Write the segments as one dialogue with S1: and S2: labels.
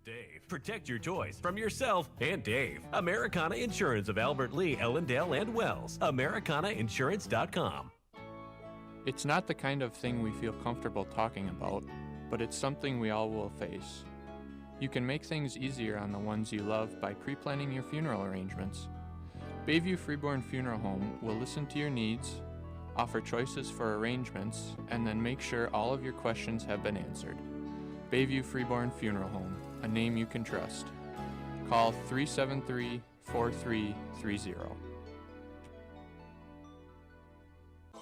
S1: Dave. Protect your choice from yourself and Dave. Americana Insurance of Albert Lee, Ellendale, and Wells. AmericanaInsurance.com.
S2: It's not the kind of thing we feel comfortable talking about, but it's something we all will face. You can make things easier on the ones you love by pre-planning your funeral arrangements. Bayview Freeborn Funeral Home will listen to your needs, offer choices for arrangements, and then make sure all of your questions have been answered. Bayview Freeborn Funeral Home, a name you can trust. Call 373-4330.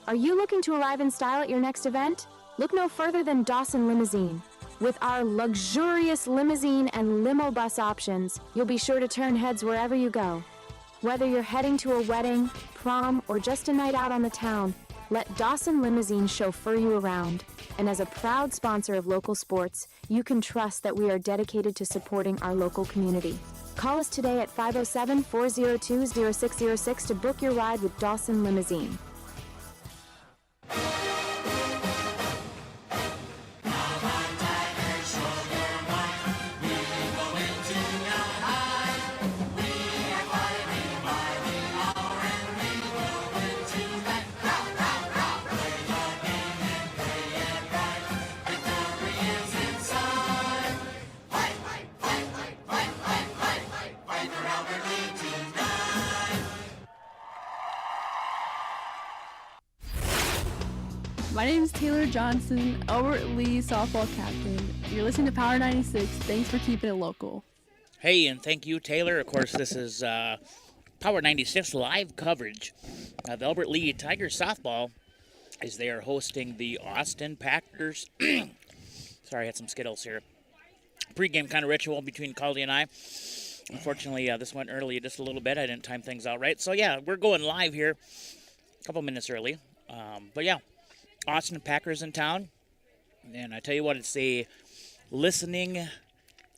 S3: Are you looking to arrive in style at your next event? Look no further than Dawson Limousine. With our luxurious limousine and limo bus options, you'll be sure to turn heads wherever you go. Whether you're heading to a wedding, prom, or just a night out on the town, let Dawson Limousine chauffeur you around. And as a proud sponsor of local sports, you can trust that we are dedicated to supporting our local community. Call us today at 507-402-0606 to book your ride with Dawson Limousine.
S4: My name is Taylor Johnson, Albert Lee softball captain. You're listening to Power 96. Thanks for keeping it local.
S5: Hey, and thank you, Taylor. Of course, this is Power 96 live coverage of Albert Lee Tigers softball as they are hosting the Austin Packers. Sorry, I had some Skittles here. Pre-game kind of ritual between Caldy and I. Unfortunately, this went early just a little bit. I didn't time things out right. So, yeah, we're going live here a couple minutes early. But, yeah. Austin Packers in town, and I tell you what, it's a listening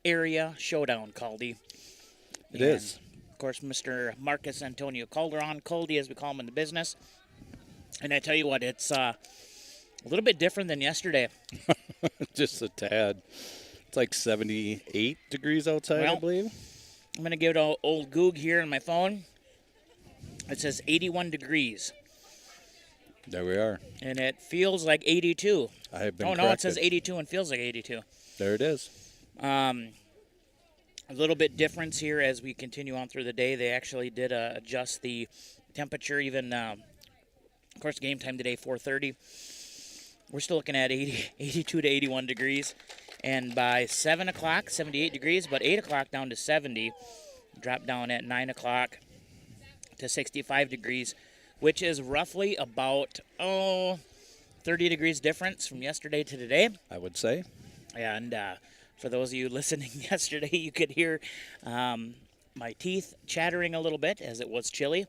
S5: area showdown, Caldy.
S6: It is.
S5: Of course, Mr. Marcus Antonio Calderon, Caldy as we call him in the business. And I tell you what, it's a little bit different than yesterday.
S6: Just a tad. It's like 78 degrees outside, I believe.
S5: I'm going to give it an old Goog here on my phone. It says 81 degrees.
S6: There we are.
S5: And it feels like 82.
S6: I have been
S5: corrected. No, it says 82 and feels like 82.
S6: There it is.
S5: A little bit difference here as we continue on through the day. They actually did adjust the temperature even, of course, game time today, 4:30. We're still looking at 82 to 81 degrees. And by 7 o'clock, 78 degrees, but 8 o'clock down to 70. Drop down at 9 o'clock to 65 degrees. Which is roughly about, 30 degrees difference from yesterday to today.
S6: I would say.
S5: And for those of you listening yesterday, you could hear my teeth chattering a little bit as it was chilly.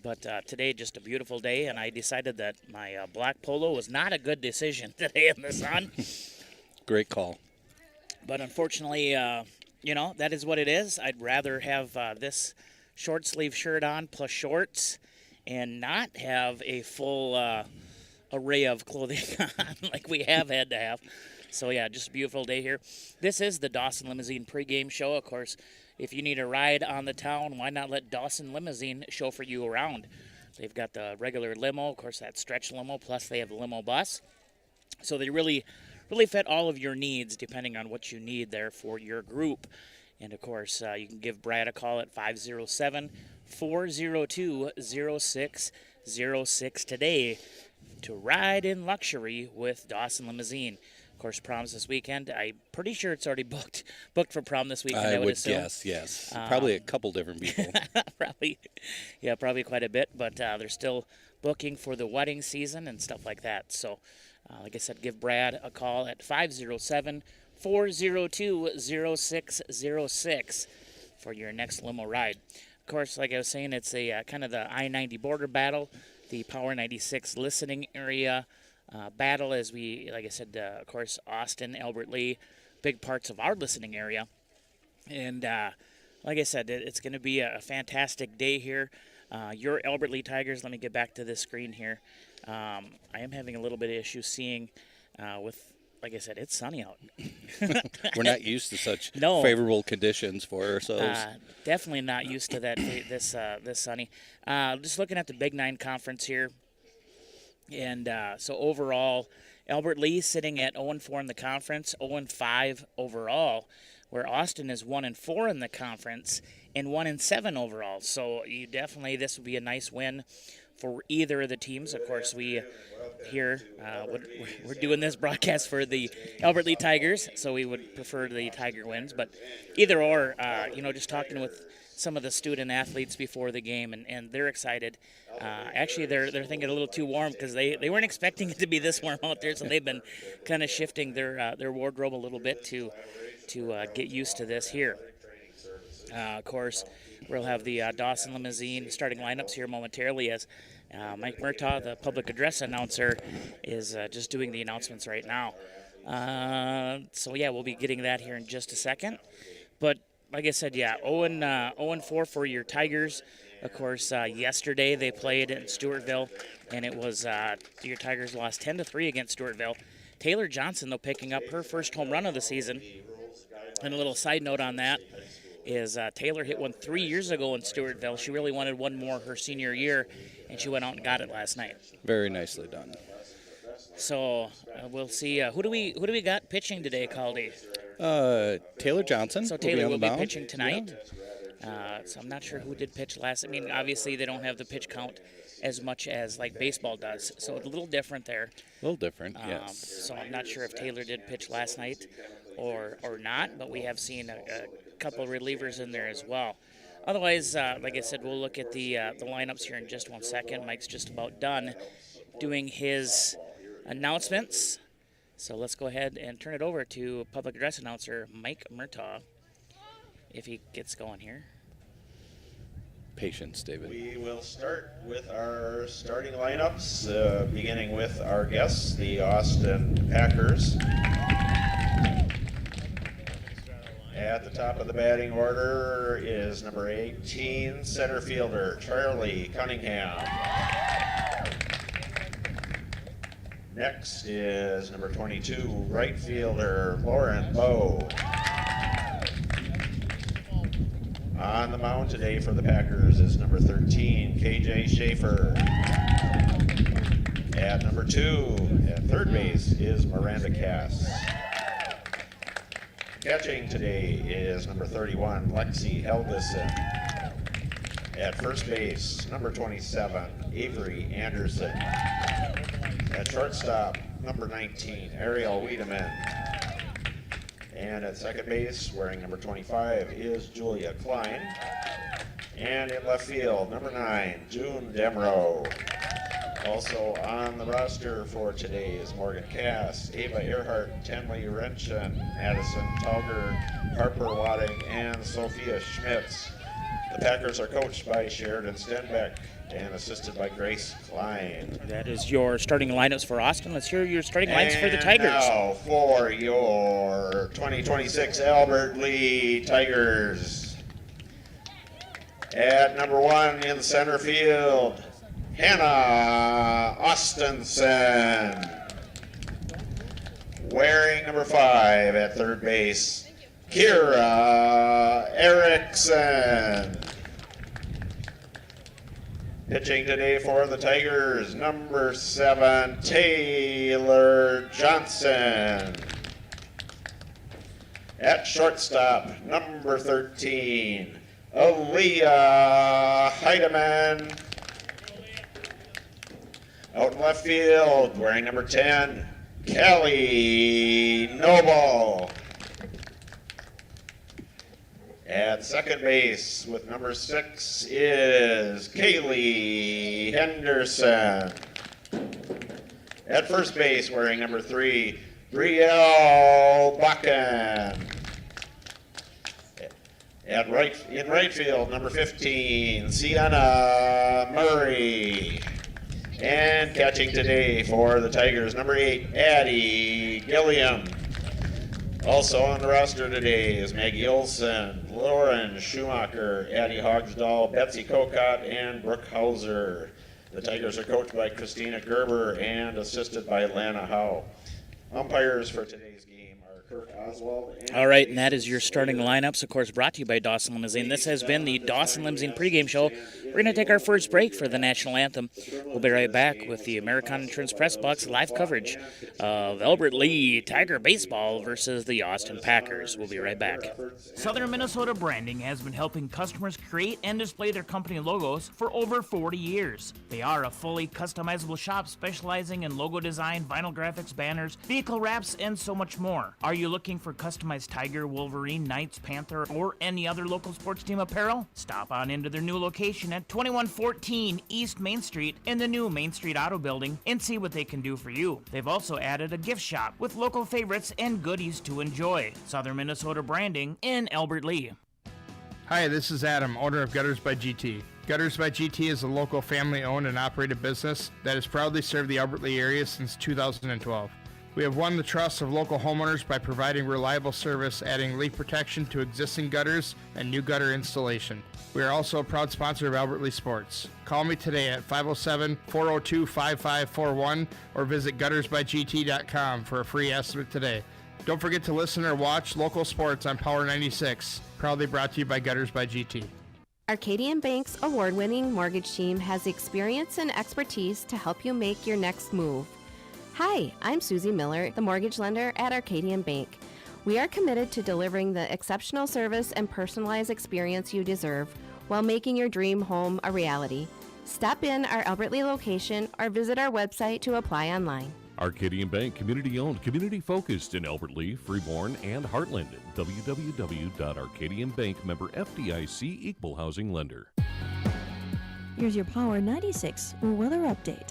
S5: But today, just a beautiful day, and I decided that my black polo was not a good decision today in the sun.
S6: Great call.
S5: But unfortunately, that is what it is. I'd rather have this short sleeve shirt on plus shorts and not have a full array of clothing on like we have had to have. So, yeah, just a beautiful day here. This is the Dawson Limousine pregame show. Of course, if you need a ride on the town, why not let Dawson Limousine chauffeur you around? They've got the regular limo, of course, that stretch limo, plus they have the limo bus. So they really fit all of your needs depending on what you need there for your group. And, of course, you can give Brad a call at 507-402-0606 today to ride in luxury with Dawson Limousine. Of course, prom's this weekend. I'm pretty sure it's already booked for prom this weekend, I would assume.
S6: Guess, yes. Probably a couple different people.
S5: Probably quite a bit. But they're still booking for the wedding season and stuff like that. So, like I said, give Brad a call at 507-402-0606 for your next limo ride. Of course, like I was saying, it's a kind of the I-90 border battle, the Power 96 listening area battle, as we, like I said, of course, Austin, Albert Lee, big parts of our listening area. And like I said, it's going to be a fantastic day here. Your Albert Lee Tigers, let me get back to this screen here. I am having a little bit of issue seeing with like I said, it's sunny out.
S6: We're not used to such
S5: No.
S6: favorable conditions for ourselves.
S5: Definitely not used to that this sunny. Just looking at the Big Nine Conference here, and so overall, Albert Lee sitting at 0-4 in the conference, 0-5 overall, where Austin is 1-4 in the conference and 1-7 overall. So you definitely, this would be a nice win for either of the teams. Of course, we here we're doing this broadcast for the Albert Lee Tigers, so we would prefer the Tiger wins. But either or, just talking with some of the student athletes before the game, and they're excited. Actually, they're thinking a little too warm because they weren't expecting it to be this warm out there, so they've been kind of shifting their wardrobe a little bit to get used to this here. Of course, we'll have the Dawson Limousine starting lineups here momentarily as Mike Murtaugh, the public address announcer, is just doing the announcements right now. We'll be getting that here in just a second. But like I said, 0-4 for your Tigers. Of course, yesterday they played in Stewartville, and it was your Tigers lost 10-3 against Stewartville. Taylor Johnson, though, picking up her first home run of the season. And a little side note on that is Taylor hit one 3 years ago in Stewartville. She really wanted one more her senior year, and she went out and got it last night.
S6: Very nicely done.
S5: So we'll see. Who do we got pitching today, Caldy?
S6: Taylor Johnson.
S5: So Taylor will be
S6: mound.
S5: pitching tonight. So I'm not sure who did pitch last. I mean, obviously they don't have the pitch count as much as like baseball does, so it's a little different there.
S6: A little different, yes.
S5: So I'm not sure if Taylor did pitch last night or not, but we have seen a couple relievers in there as well. Otherwise, like I said, we'll look at the lineups here in just 1 second. Mike's just about done doing his announcements. So let's go ahead and turn it over to public address announcer Mike Murtaugh, if he gets going here.
S6: Patience, David.
S7: We will start with our starting lineups, beginning with our guests, the Austin Packers. At the top of the batting order is number 18, center fielder Charlie Cunningham. Next is number 22, right fielder Lauren Bowe. On the mound today for the Packers is number 13, KJ Schaefer. At number 2, at third base, is Miranda Cass. Catching today is number 31, Lexi Helgeson. At first base, number 27, Avery Anderson. At shortstop, number 19, Ariel Wiedemann. And at second base, wearing number 25, is Julia Klein. And in left field, number 9, June Demro. Also on the roster for today is Morgan Cass, Ava Earhart, Tenley Wrenchen, Madison Tauger, Harper Wadding, and Sophia Schmitz. The Packers are coached by Sheridan Stenbeck and assisted by Grace Klein.
S5: That is your starting lineups for Austin. Let's hear your starting lines for the Tigers.
S7: Now for your 2026 Albert Lee Tigers. At number 1 in the center field, Hannah Austenson. Wearing number 5 at third base, Kira Erickson. Pitching today for the Tigers, number 7, Taylor Johnson. At shortstop, number 13, Aaliyah Heidemann. Out in left field, wearing number 10, Kelly Noble. At second base with number 6 is Kaylee Henderson. At first base, wearing number 3, Brielle Bakken. In right field, number 15, Sienna Murray. And catching today for the Tigers, number 8, Addie Gilliam. Also on the roster today is Maggie Olson, Lauren Schumacher, Addie Hogsdahl, Betsy Kokot, and Brooke Hauser. The Tigers are coached by Christina Gerber and assisted by Lana Howe. Umpires for today's game are Kirk Oswald.
S5: All right, and that is your starting lineups, of course, brought to you by Dawson Limousine. This has been the Dawson Limousine pregame show. We're going to take our first break for the national anthem. We'll be right back with the Americana Insurance Press Box live coverage of Albert Lee Tiger Baseball versus the Austin Packers. We'll be right back.
S8: Southern Minnesota Branding has been helping customers create and display their company logos for over 40 years. They are a fully customizable shop specializing in logo design, vinyl graphics, banners, vehicle wraps, and so much more. Are you looking for customized Tiger, Wolverine, Knights, Panther, or any other local sports team apparel? Stop on into their new location at 2114 East Main Street in the new Main Street Auto Building and see what they can do for you. They've also added a gift shop with local favorites and goodies to enjoy. Southern Minnesota Branding in Albert Lee.
S9: Hi, this is Adam, owner of Gutters by GT. Gutters by GT is a local family-owned and operated business that has proudly served the Albert Lee area since 2012. We have won the trust of local homeowners by providing reliable service, adding leak protection to existing gutters and new gutter installation. We are also a proud sponsor of Albert Lee Sports. Call me today at 507-402-5541 or visit guttersbygt.com for a free estimate today. Don't forget to listen or watch local sports on Power 96, proudly brought to you by Gutters by GT.
S10: Arcadian Bank's award-winning mortgage team has the experience and expertise to help you make your next move. Hi, I'm Susie Miller, the mortgage lender at Arcadian Bank. We are committed to delivering the exceptional service and personalized experience you deserve while making your dream home a reality. Stop in our Albert Lee location or visit our website to apply online.
S11: Arcadian Bank, community-owned, community-focused in Albert Lee, Freeborn, and Heartland. www.arcadianbank, member FDIC, equal housing lender.
S12: Here's your Power 96 weather update.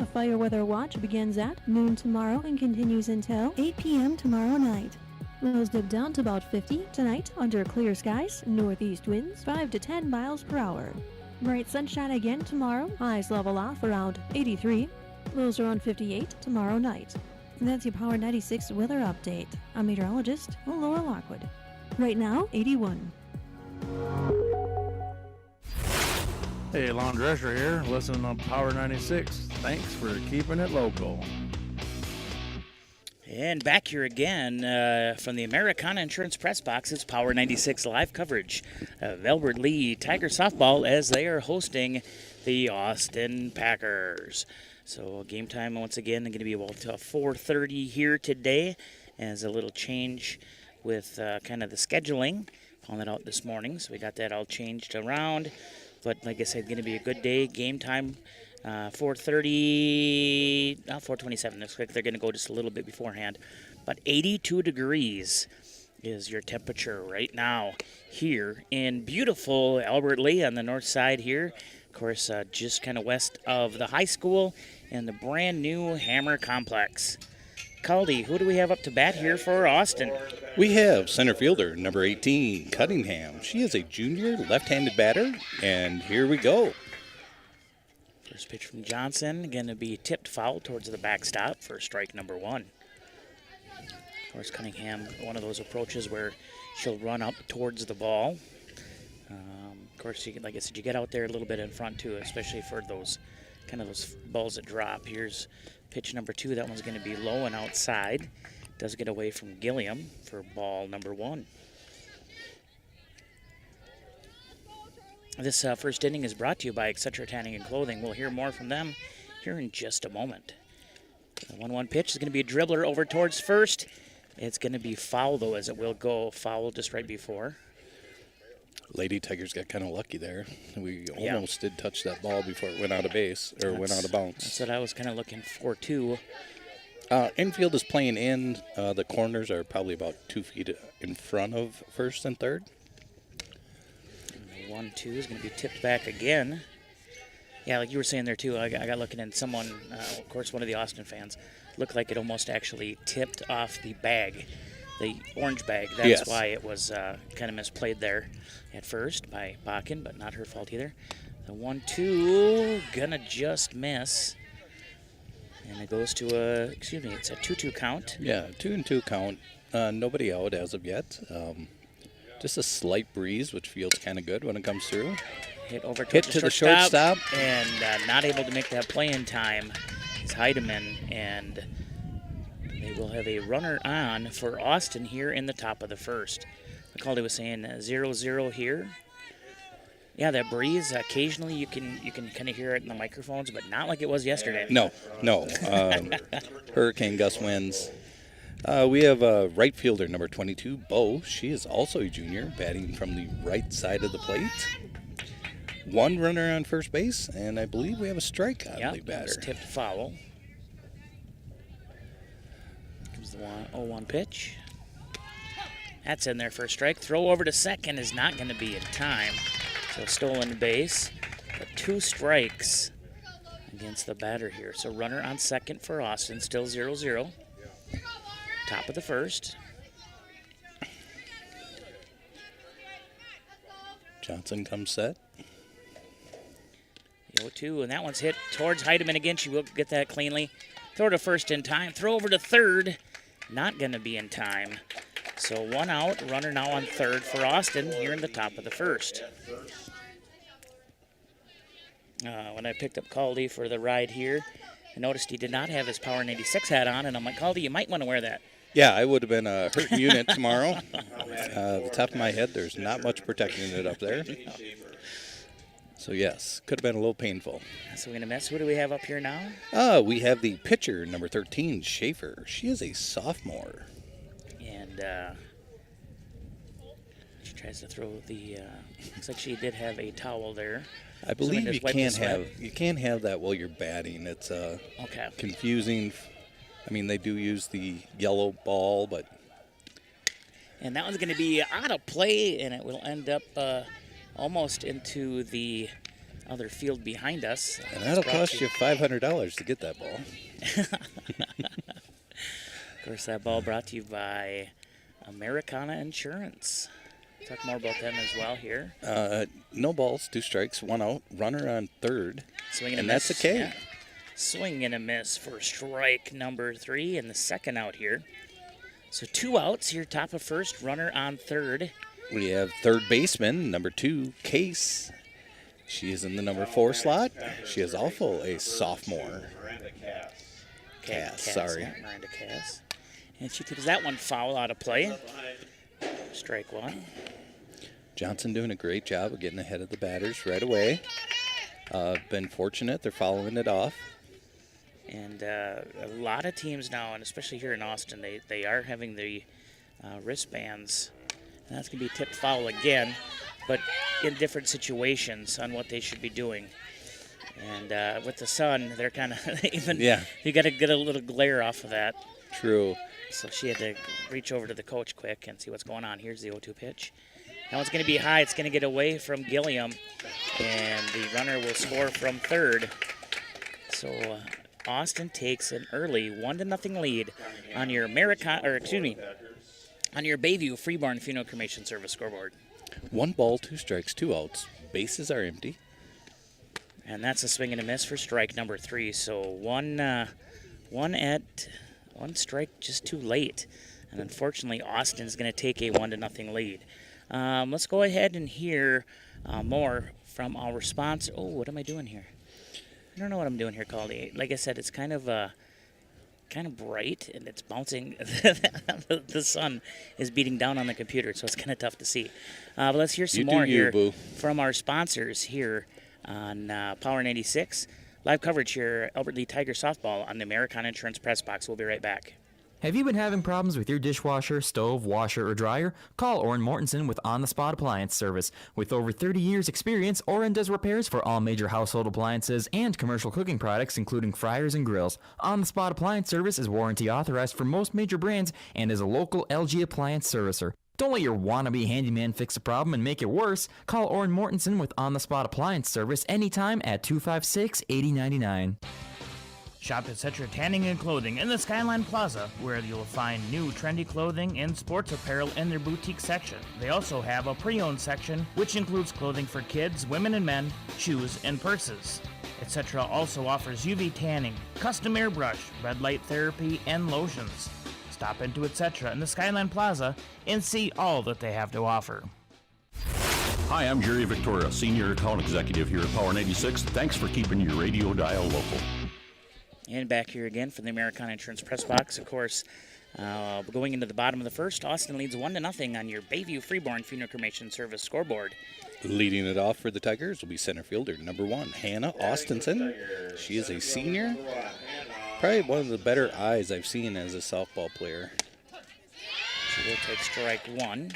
S12: A fire weather watch begins at noon tomorrow and continues until 8 p.m. tomorrow night. Lows dip down to about 50 tonight under clear skies, northeast winds 5 to 10 miles per hour. Bright sunshine again tomorrow, highs level off around 83. Lows around 58 tomorrow night. And that's your Power 96 weather update. I'm meteorologist Laura Lockwood. Right now, 81.
S13: Hey, Lon Drescher here, listening on Power 96. Thanks for keeping it local.
S5: And back here again from the Americana Insurance Press Box, it's Power 96 live coverage of Albert Lee Tiger Softball as they are hosting the Austin Packers. So game time once again going to be about 4:30 here today, as a little change with kind of the scheduling. Found that out this morning, so we got that all changed around. But like I said, going to be a good day. Game time 4:30, 4:27. Looks like they're going to go just a little bit beforehand. But 82 degrees is your temperature right now here in beautiful Albert Lee on the north side here. Of course, just kind of west of the high school and the brand new Hammer Complex. Caldy, who do we have up to bat here for Austin?
S6: We have center fielder number 18, Cunningham. She is a junior left-handed batter, and here we go.
S5: First pitch from Johnson, going to be tipped foul towards the backstop for strike number one. Of course, Cunningham, one of those approaches where she'll run up towards the ball. Of course, like I said, you get out there a little bit in front too, especially for those kind of those balls that drop. Here's pitch number two. That one's going to be low and outside. Does get away from Gilliam for ball number one. This first inning is brought to you by Etc. Tanning and Clothing. We'll hear more from them here in just a moment. The 1-1 pitch is going to be a dribbler over towards first. It's going to be foul, though, as it will go foul just right before.
S6: Lady Tigers got kind of lucky there. We almost did touch that ball before it went out of base, or went out of bounds.
S5: That's what I was kind of looking for, too.
S6: Infield is playing in. The corners are probably about 2 feet in front of first and third.
S5: And the 1-2 is going to be tipped back again. Yeah, like you were saying there, too, I got looking at someone, of course, one of the Austin fans, looked like it almost actually tipped off the bag, the orange bag. That's why it was kind of misplayed there at first by Bakken, but not her fault either. The 1-2, gonna just miss. And it goes to it's a 2-2 count.
S6: Yeah, 2-2 count. Nobody out as of yet. Just a slight breeze, which feels kind of good when it comes through.
S5: Hit over to the shortstop. And not able to make that play in time is Heidemann. And They will have a runner on for Austin here in the top of the first. McCaldy was saying 0-0 here. Yeah, that breeze, occasionally you can kind of hear it in the microphones, but not like it was yesterday.
S6: No. Hurricane gust winds. We have right fielder number 22, Bo. She is also a junior, batting from the right side of the plate. One runner on first base, and I believe we have a strikeout on the batter.
S5: It's tipped foul. Comes the 0-1 pitch. That's in there for a strike. Throw over to second is not going to be in time. So stolen base, but 2 strikes against the batter here. So runner on second for Austin, still 0-0. Top of the first.
S6: Johnson comes set.
S5: 0-2, and that one's hit towards Heidemann again. She will get that cleanly. Throw to first in time. Throw over to third. Not going to be in time. So 1 out. Runner now on third for Austin here in the top of the first. When I picked up Caldy for the ride here, I noticed he did not have his Power 96 hat on, and I'm like, Caldy, you might want to wear that.
S6: Yeah, I would have been a hurt unit tomorrow. The top of my head, there's not much protecting it up there. So, yes, could have been a little painful.
S5: So we're going to miss. Who do we have up here now?
S6: We have the pitcher, number 13, Schaefer. She is a sophomore.
S5: And she tries to throw the looks like she did have a towel there.
S6: I believe you can't have that while you're batting. It's confusing. I mean, they do use the yellow ball, but
S5: and that one's going to be out of play, and it will end up almost into the other field behind us.
S6: And that'll cost you $500 to get that ball.
S5: Of course, that ball brought to you by Americana Insurance. Talk more about them as well here.
S6: No balls, 2 strikes, 1 out. Runner on third.
S5: Swing and a
S6: miss. That's a K.
S5: Yeah. Swing and a miss for strike number 3 and the second out here. So 2 outs here, top of first, runner on third.
S6: We have third baseman, number 2, Case. She is in the number 4 slot. She is also a sophomore. Cass, sorry.
S5: Yeah, Miranda Cass. And she tips that one foul out of play. Strike 1.
S6: Johnson doing a great job of getting ahead of the batters right away. Been fortunate. They're following it off.
S5: And a lot of teams now, and especially here in Austin, they are having the wristbands. And that's going to be tipped foul again, but in different situations on what they should be doing. And with the sun, they're kind of you got to get a little glare off of that.
S6: True.
S5: So she had to reach over to the coach quick and see what's going on. Here's the 0-2 pitch. That one's going to be high. It's going to get away from Gilliam, and the runner will score from third. So Austin takes an early 1-0 lead on your on your Bayview Freeborn Funeral Cremation Service scoreboard.
S6: 1 ball, 2 strikes, 2 outs. Bases are empty.
S5: And that's a swing and a miss for strike number 3. So one strike just too late. And unfortunately, Austin's going to take a 1-0 lead. Let's go ahead and hear more from our sponsor. Oh, what am I doing here? I don't know what I'm doing here, Caldy. Like I said, it's kind of bright, and it's bouncing. The sun is beating down on the computer, so it's kind of tough to see. But let's hear some more here from our sponsors here on Power 96. Live coverage here, Albert Lee Tiger Softball on the Americana Insurance Press Box. We'll be right back.
S14: Have you been having problems with your dishwasher, stove, washer, or dryer? Call Orrin Mortensen with On the Spot Appliance Service. With over 30 years experience, Orrin does repairs for all major household appliances and commercial cooking products, including fryers and grills. On the Spot Appliance Service is warranty authorized for most major brands and is a local LG appliance servicer. Don't let your wannabe handyman fix a problem and make it worse. Call Orrin Mortensen with On the Spot Appliance Service anytime at 256-8099.
S8: Shop Etc. Tanning and Clothing in the Skyline Plaza, where you'll find new trendy clothing and sports apparel in their boutique section. They also have a pre-owned section, which includes clothing for kids, women and men, shoes, and purses. Etc. also offers UV tanning, custom airbrush, red light therapy, and lotions. Stop into Etc. in the Skyline Plaza and see all that they have to offer.
S11: Hi, I'm Jerry Victoria, Senior Account Executive here at Power 96. Thanks for keeping your radio dial local.
S5: And back here again for the Americana Insurance Press Box. Of course, going into the bottom of the first, Austin leads 1-0 on your Bayview Freeborn Funeral Cremation Service scoreboard.
S6: Leading it off for the Tigers will be center fielder number 1, Hannah Austinson. She is a senior. Probably one of the better eyes I've seen as a softball player.
S5: She will take strike 1.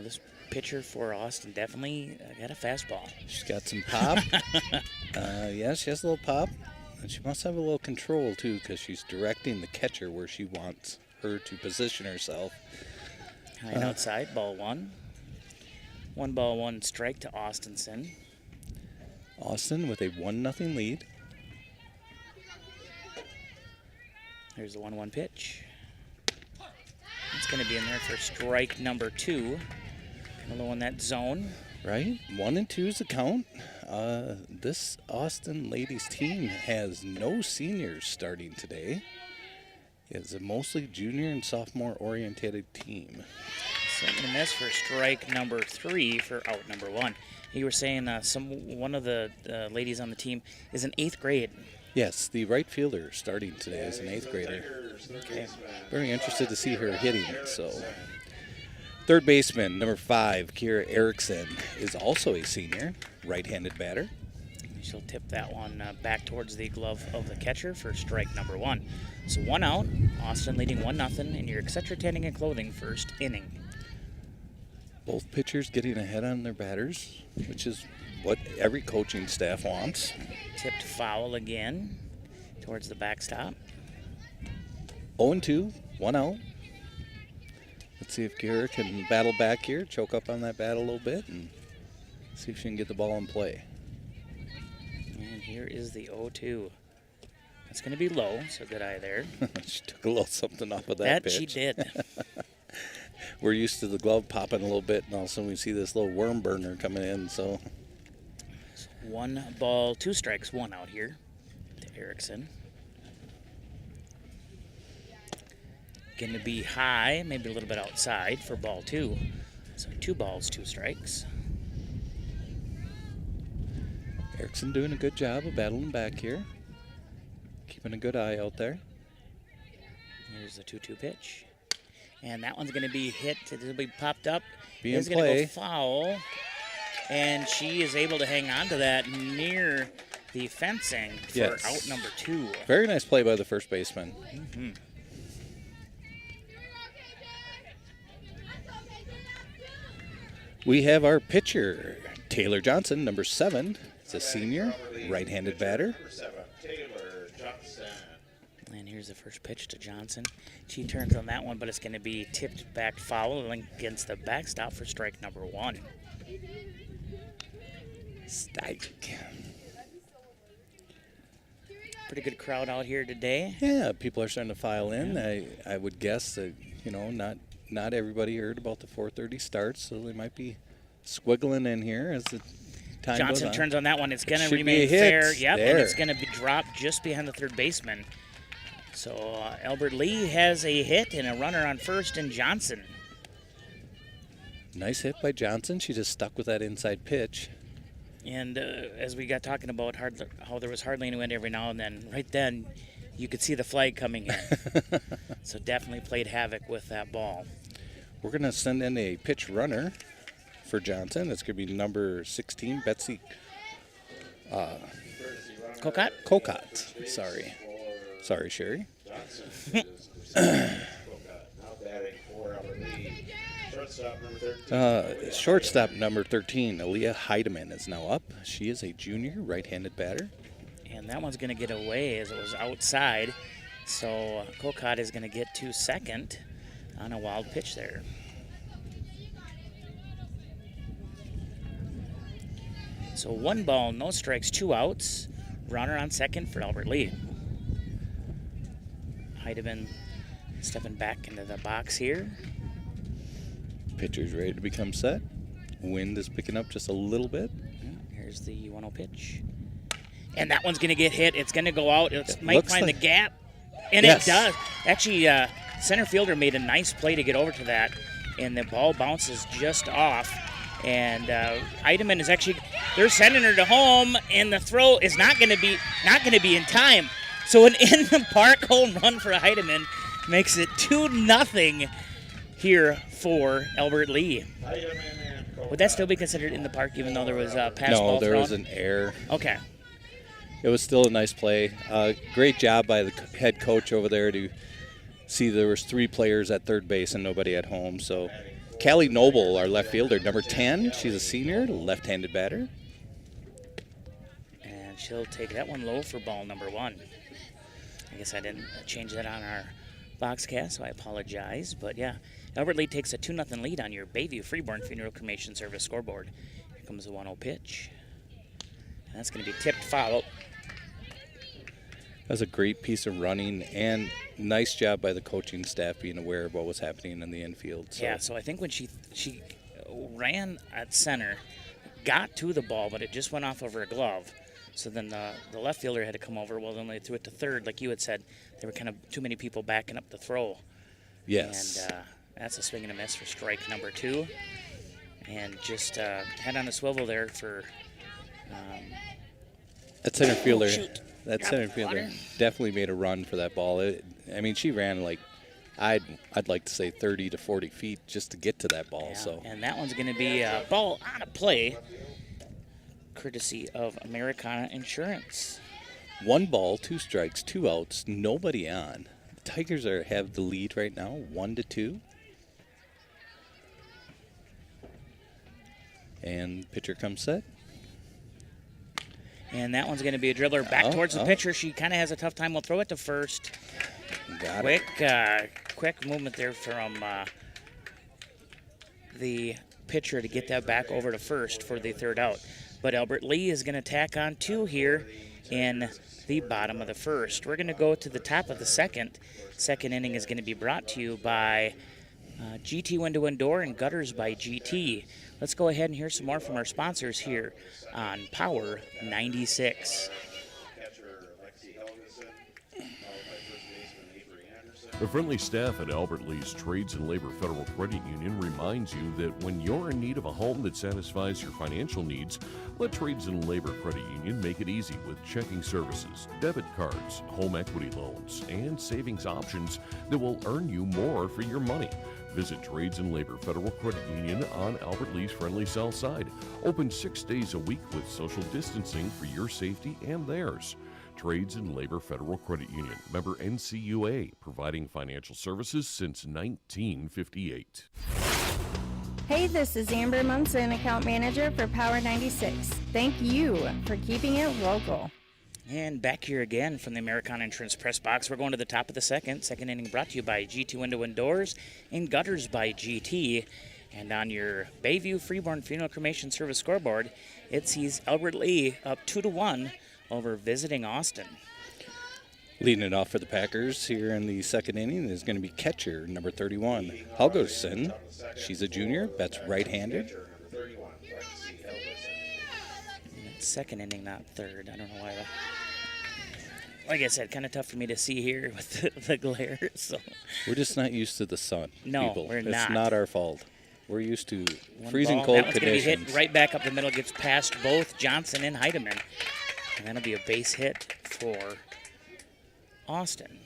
S5: This pitcher for Austin definitely got a fastball.
S6: She's got some pop. Yeah, she has a little pop. And she must have a little control, too, because she's directing the catcher where she wants her to position herself.
S5: High and outside, ball 1. 1 ball, 1 strike to Austinson.
S6: Austin with a 1-0 lead.
S5: There's the 1-1 pitch. It's going to be in there for strike number 2. Kind of low in that zone.
S6: Right, 1 and 2 is the count. This Austin ladies team has no seniors starting today. It's a mostly junior and sophomore oriented team.
S5: Swing and miss for strike number 3 for out number 1. You were saying one of the ladies on the team is in 8th grade.
S6: Yes, the right fielder starting today is an 8th grader.
S5: Okay.
S6: Very interested to see her hitting. So, third baseman number 5, Kira Erickson, is also a senior, right-handed batter.
S5: She'll tip that one back towards the glove of the catcher for strike number 1. So 1 out, Austin leading 1-0 in your Etcetera Tanning and Clothing first inning.
S6: Both pitchers getting ahead on their batters, which is what every coaching staff wants.
S5: Tipped foul again towards the backstop.
S6: 0-2, 1 out. Let's see if Kira can battle back here, choke up on that bat a little bit, and see if she can get the ball in play.
S5: And here is the 0-2. It's going to be low, so good eye there.
S6: She took a little something off of that pitch.
S5: She did.
S6: We're used to the glove popping a little bit, and all of a sudden we see this little worm burner coming in. So
S5: 1 ball, 2 strikes, 1 out here to Erickson. Going to be high, maybe a little bit outside for ball 2. So 2 balls, 2 strikes.
S6: Erickson doing a good job of battling back here. Keeping a good eye out there.
S5: Here's the 2-2 pitch. And that one's going to be hit. It'll be popped up.
S6: It's
S5: going to go foul. And she is able to hang on to that near the fencing for out number 2.
S6: Very nice play by the first baseman.
S5: Mm-hmm.
S6: We have our pitcher, Taylor Johnson, number 7. It's a senior, right-handed batter.
S5: And here's the first pitch to Johnson. She turns on that one, but it's going to be tipped back foul against the backstop for strike number 1.
S6: Strike.
S5: Pretty good crowd out here today.
S6: Yeah, people are starting to file in. I would guess that, not everybody heard about the 4:30 start, so they might be squiggling in here as the time
S5: Johnson
S6: goes on.
S5: turns on that one. It's going to
S6: Should
S5: remain
S6: be a hit.
S5: fair. Yep,
S6: There.
S5: and it's going to be dropped just behind the third baseman. So Albert Lee has a hit and a runner on first, and Johnson.
S6: Nice hit by Johnson. She just stuck with that inside pitch.
S5: And as we got talking about how there was hardly any wind every now and then, right then you could see the flag coming in. So definitely played havoc with that ball.
S6: We're going to send in a pitch runner for Johnson. That's going to be number 16, Betsy
S5: Cocott.
S6: Sorry, Sherry. Shortstop number 13, Aaliyah Heidemann, is now up. She is a junior, right-handed batter.
S5: And that one's going to get away as it was outside. So Cocott is going to get to second on a wild pitch there. So 1 ball, no strikes, 2 outs. Runner on second for Albert Lee. Heidemann stepping back into the box here.
S6: Pitcher's ready to become set. Wind is picking up just a little bit.
S5: Here's the 1-0 pitch. And that one's going to get hit. It's going to go out. It might find the gap. And it does. Actually, center fielder made a nice play to get over to that. And the ball bounces just off. And Heidemann is actually, they're sending her to home, and the throw is not going to be in time. So an in the park home run for Heidemann makes it 2-0 here for Albert Lee. Would that still be considered in the park, even though there was a pass ball
S6: No, there
S5: thrown?
S6: was an error.
S5: Okay.
S6: It was still a nice play. Great job by the head coach over there to see there was 3 players at third base and nobody at home. So Callie Noble, our left fielder, number 10. She's a senior, left-handed batter.
S5: And she'll take that one low for ball number 1. I guess I didn't change that on our Boxcast, so I apologize. But yeah, Albert Lee takes a 2-0 lead on your Bayview Freeborn Funeral Cremation Service scoreboard. Here comes the 1-0 pitch. And that's going to be tipped foul.
S6: That was a great piece of running, and nice job by the coaching staff being aware of what was happening in the infield. So.
S5: Yeah, so I think when she ran at center, got to the ball, but it just went off of her glove. So then the left fielder had to come over. Well, then they threw it to third. Like you had said, there were kind of too many people backing up the throw.
S6: Yes.
S5: And that's a swing and a miss for strike number 2. And just head on a swivel there for
S6: that center fielder.
S5: shoot.
S6: That
S5: Drop
S6: center
S5: of
S6: fielder
S5: water.
S6: definitely made a run for that ball. She ran like I'd like to say 30 to 40 feet just to get to that ball.
S5: Yeah,
S6: So
S5: and that one's going to be a ball out of play, courtesy of Americana Insurance.
S6: 1 ball, 2 strikes, 2 outs, nobody on. The Tigers have the lead right now, 1-2. And pitcher comes set.
S5: And that one's going to be a dribbler back towards the pitcher. She kind of has a tough time. We'll throw it to first.
S6: Got it.
S5: Quick movement there from the pitcher to get that back over to first for the third out. But Albert Lee is going to tack on 2 here in the bottom of the first. We're going to go to the top of the second. Second inning is going to be brought to you by GT Window and Door and Gutters by GT. Let's go ahead and hear some more from our sponsors here on Power 96.
S11: The friendly staff at Albert Lee's Trades and Labor Federal Credit Union reminds you that when you're in need of a home that satisfies your financial needs, let Trades and Labor Credit Union make it easy with checking services, debit cards, home equity loans, and savings options that will earn you more for your money. Visit Trades and Labor Federal Credit Union on Albert Lee's friendly south side. Open 6 days a week with social distancing for your safety and theirs. Trades and Labor Federal Credit Union, member NCUA, providing financial services since 1958.
S15: Hey, this is Amber Munson, account manager for Power 96. Thank you for keeping it local.
S5: And back here again from the Americana Insurance Press Box. We're going to the top of the second. Second inning brought to you by GT Window and Doors and Gutters by GT. And on your Bayview Freeborn Funeral Cremation Service scoreboard, it sees Albert Lee up 2-1 over visiting Austin.
S6: Leading it off for the Packers here in the second inning is going to be catcher number 31, Helgerson. She's a junior, bats right-handed.
S5: Second inning, not third. I don't know why. Like I said, kind of tough for me to see here with the glare. So
S6: We're just not used to the sun.
S5: No,
S6: people.
S5: we're
S6: It's
S5: not.
S6: not our fault. We're used to
S5: one
S6: freezing
S5: ball.
S6: cold
S5: That one's
S6: conditions.
S5: going to be hit right back up the middle. Gets past both Johnson and Heidemann. And that'll be a base hit for Austin.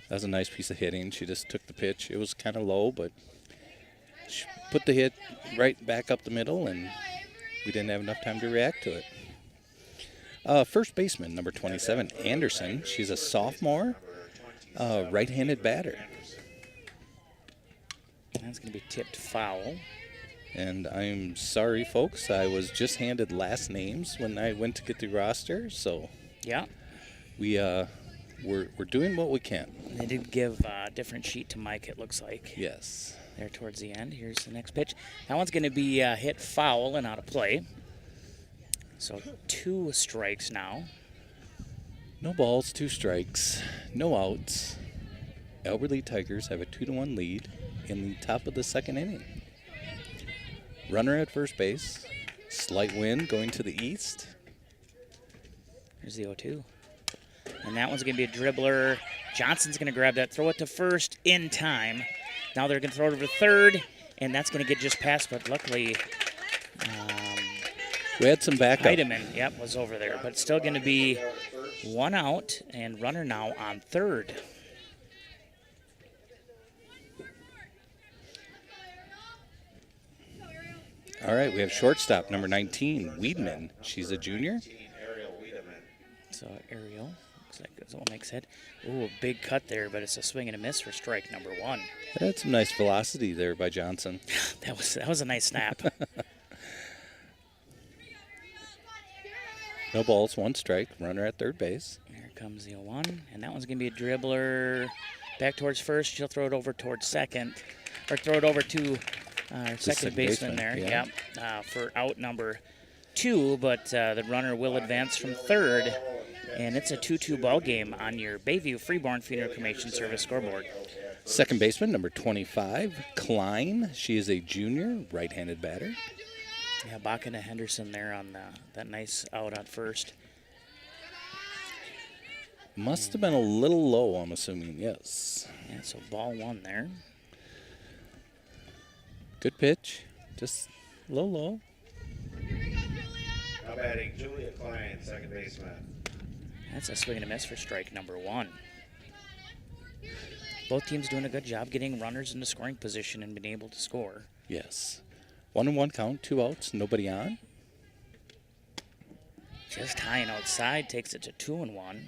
S6: That was a nice piece of hitting. She just took the pitch. It was kind of low, but she put the hit right back up the middle, and we didn't have enough time to react to it. First baseman, number 27, Anderson. She's a sophomore, right-handed batter.
S5: That's going to be tipped foul.
S6: And I'm sorry, folks. I was just handed last names when I went to get the roster, so
S5: Yeah.
S6: we're doing what we can.
S5: They did give a different sheet to Mike, it looks like.
S6: Yes.
S5: There towards the end. Here's the next pitch. That one's going to be hit foul and out of play. So 2 strikes now.
S6: No balls, 2 strikes, no outs. Albert Lee Tigers have a 2-1 lead in the top of the second inning. Runner at first base. Slight wind going to the east.
S5: Here's the 0-2. And that one's going to be a dribbler. Johnson's going to grab that, throw it to first in time. Now they're going to throw it over to third, and that's going to get just past, but luckily
S6: we had some backup.
S5: Heidemann, yep, was over there, but still going to be one out and runner now on third.
S6: All right, we have shortstop number 19, Weedman. She's a junior.
S5: So Ariel, looks like that's what makes it. Ooh, a big cut there, but it's a swing and a miss for strike number 1.
S6: That had some nice velocity there by Johnson.
S5: that was a nice snap.
S6: No balls, 1 strike. Runner at third base.
S5: Here comes the 0-1, and that one's going to be a dribbler back towards first. She'll throw it over towards second, or throw it over to second baseman there.
S6: Yeah.
S5: Yep, for out number 2, but the runner will advance from third, and it's a 2-2 ball game on your Bayview Freeborn Funeral Cremation Service scoreboard.
S6: Second baseman number 25, Klein. She is a junior, right-handed batter.
S5: Yeah, Bakken and Henderson there on that nice out on first.
S6: Must have been a little low, I'm assuming, yes.
S5: Yeah, so ball 1 there.
S6: Good pitch, just a little low.
S7: Now batting Julia Klein, second baseman.
S5: That's a swing and a miss for strike number 1. Both teams doing a good job getting runners into scoring position and being able to score.
S6: Yes. 1-1 count, 2 outs, nobody on.
S5: Just high and outside, takes it to 2-1.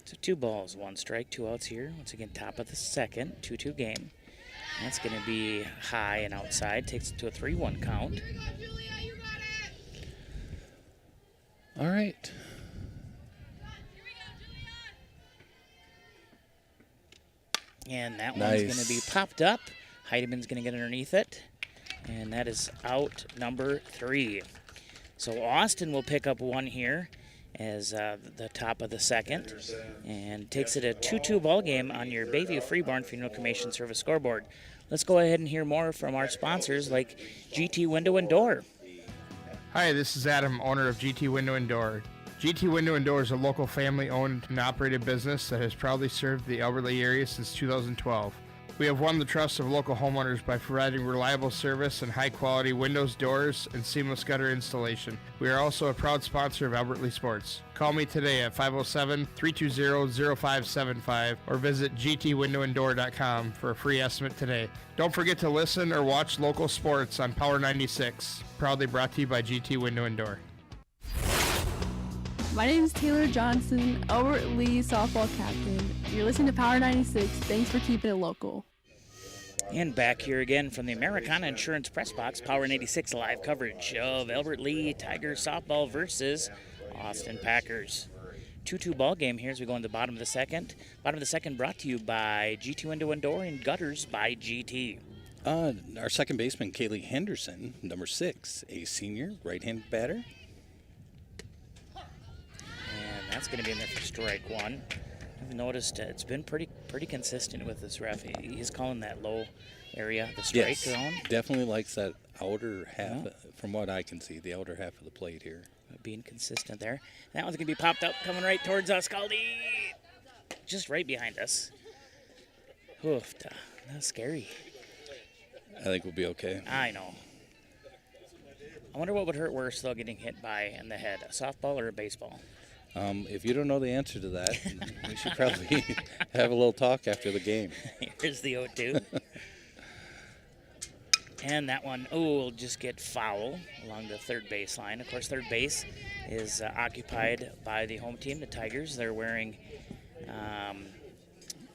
S5: So 2 balls, 1 strike, 2 outs here. Once again, top of the second, 2-2 game. That's going to be high and outside, takes it to a 3-1 count.
S6: All right.
S5: And that one's going to be popped up. Heidemann's going to get underneath it. And that is out number 3. So Austin will pick up 1 here as the top of the second. And takes it a 2-2 ball game on your Bayview Freeborn Funeral Cremation Service scoreboard. Let's go ahead and hear more from our sponsors like GT Window and Door.
S9: Hi, this is Adam, owner of GT Window and Door. GT Window and Door is a local family-owned and operated business that has proudly served the Albert Lea area since 2012. We have won the trust of local homeowners by providing reliable service and high-quality windows, doors, and seamless gutter installation. We are also a proud sponsor of Albert Lea Sports. Call me today at 507-320-0575 or visit gtwindowanddoor.com for a free estimate today. Don't forget to listen or watch local sports on Power 96, proudly brought to you by GT Window and Door.
S4: My name is Taylor Johnson, Albert Lea softball captain. You're listening to Power 96. Thanks for keeping it local.
S5: And back here again from the Americana Insurance Press Box, Power 96 live coverage of Albert Lea Tigers softball versus Austin Packers. 2-2 ball game here as we go in the bottom of the second. Bottom of the second brought to you by GT Window and Door and Gutters by GT.
S6: Our second baseman, Kaylee Henderson, number 6, a senior, right-handed batter.
S5: And that's going to be in there for strike 1. I've noticed it's been pretty consistent with this ref. He's calling that low area the strike zone.
S6: Definitely likes that outer half, from what I can see, the outer half of the plate here.
S5: Being consistent there. That one's going to be popped up, coming right towards us. Scaldi, just right behind us. Oof, that's scary.
S6: I think we'll be okay.
S5: I know. I wonder what would hurt worse, though, getting hit by in the head, a softball or a baseball?
S6: If you don't know the answer to that, we should probably have a little talk after the game.
S5: Here's the 0-2. And that one, will just get foul along the third base line. Of course, third base is occupied by the home team, the Tigers. They're wearing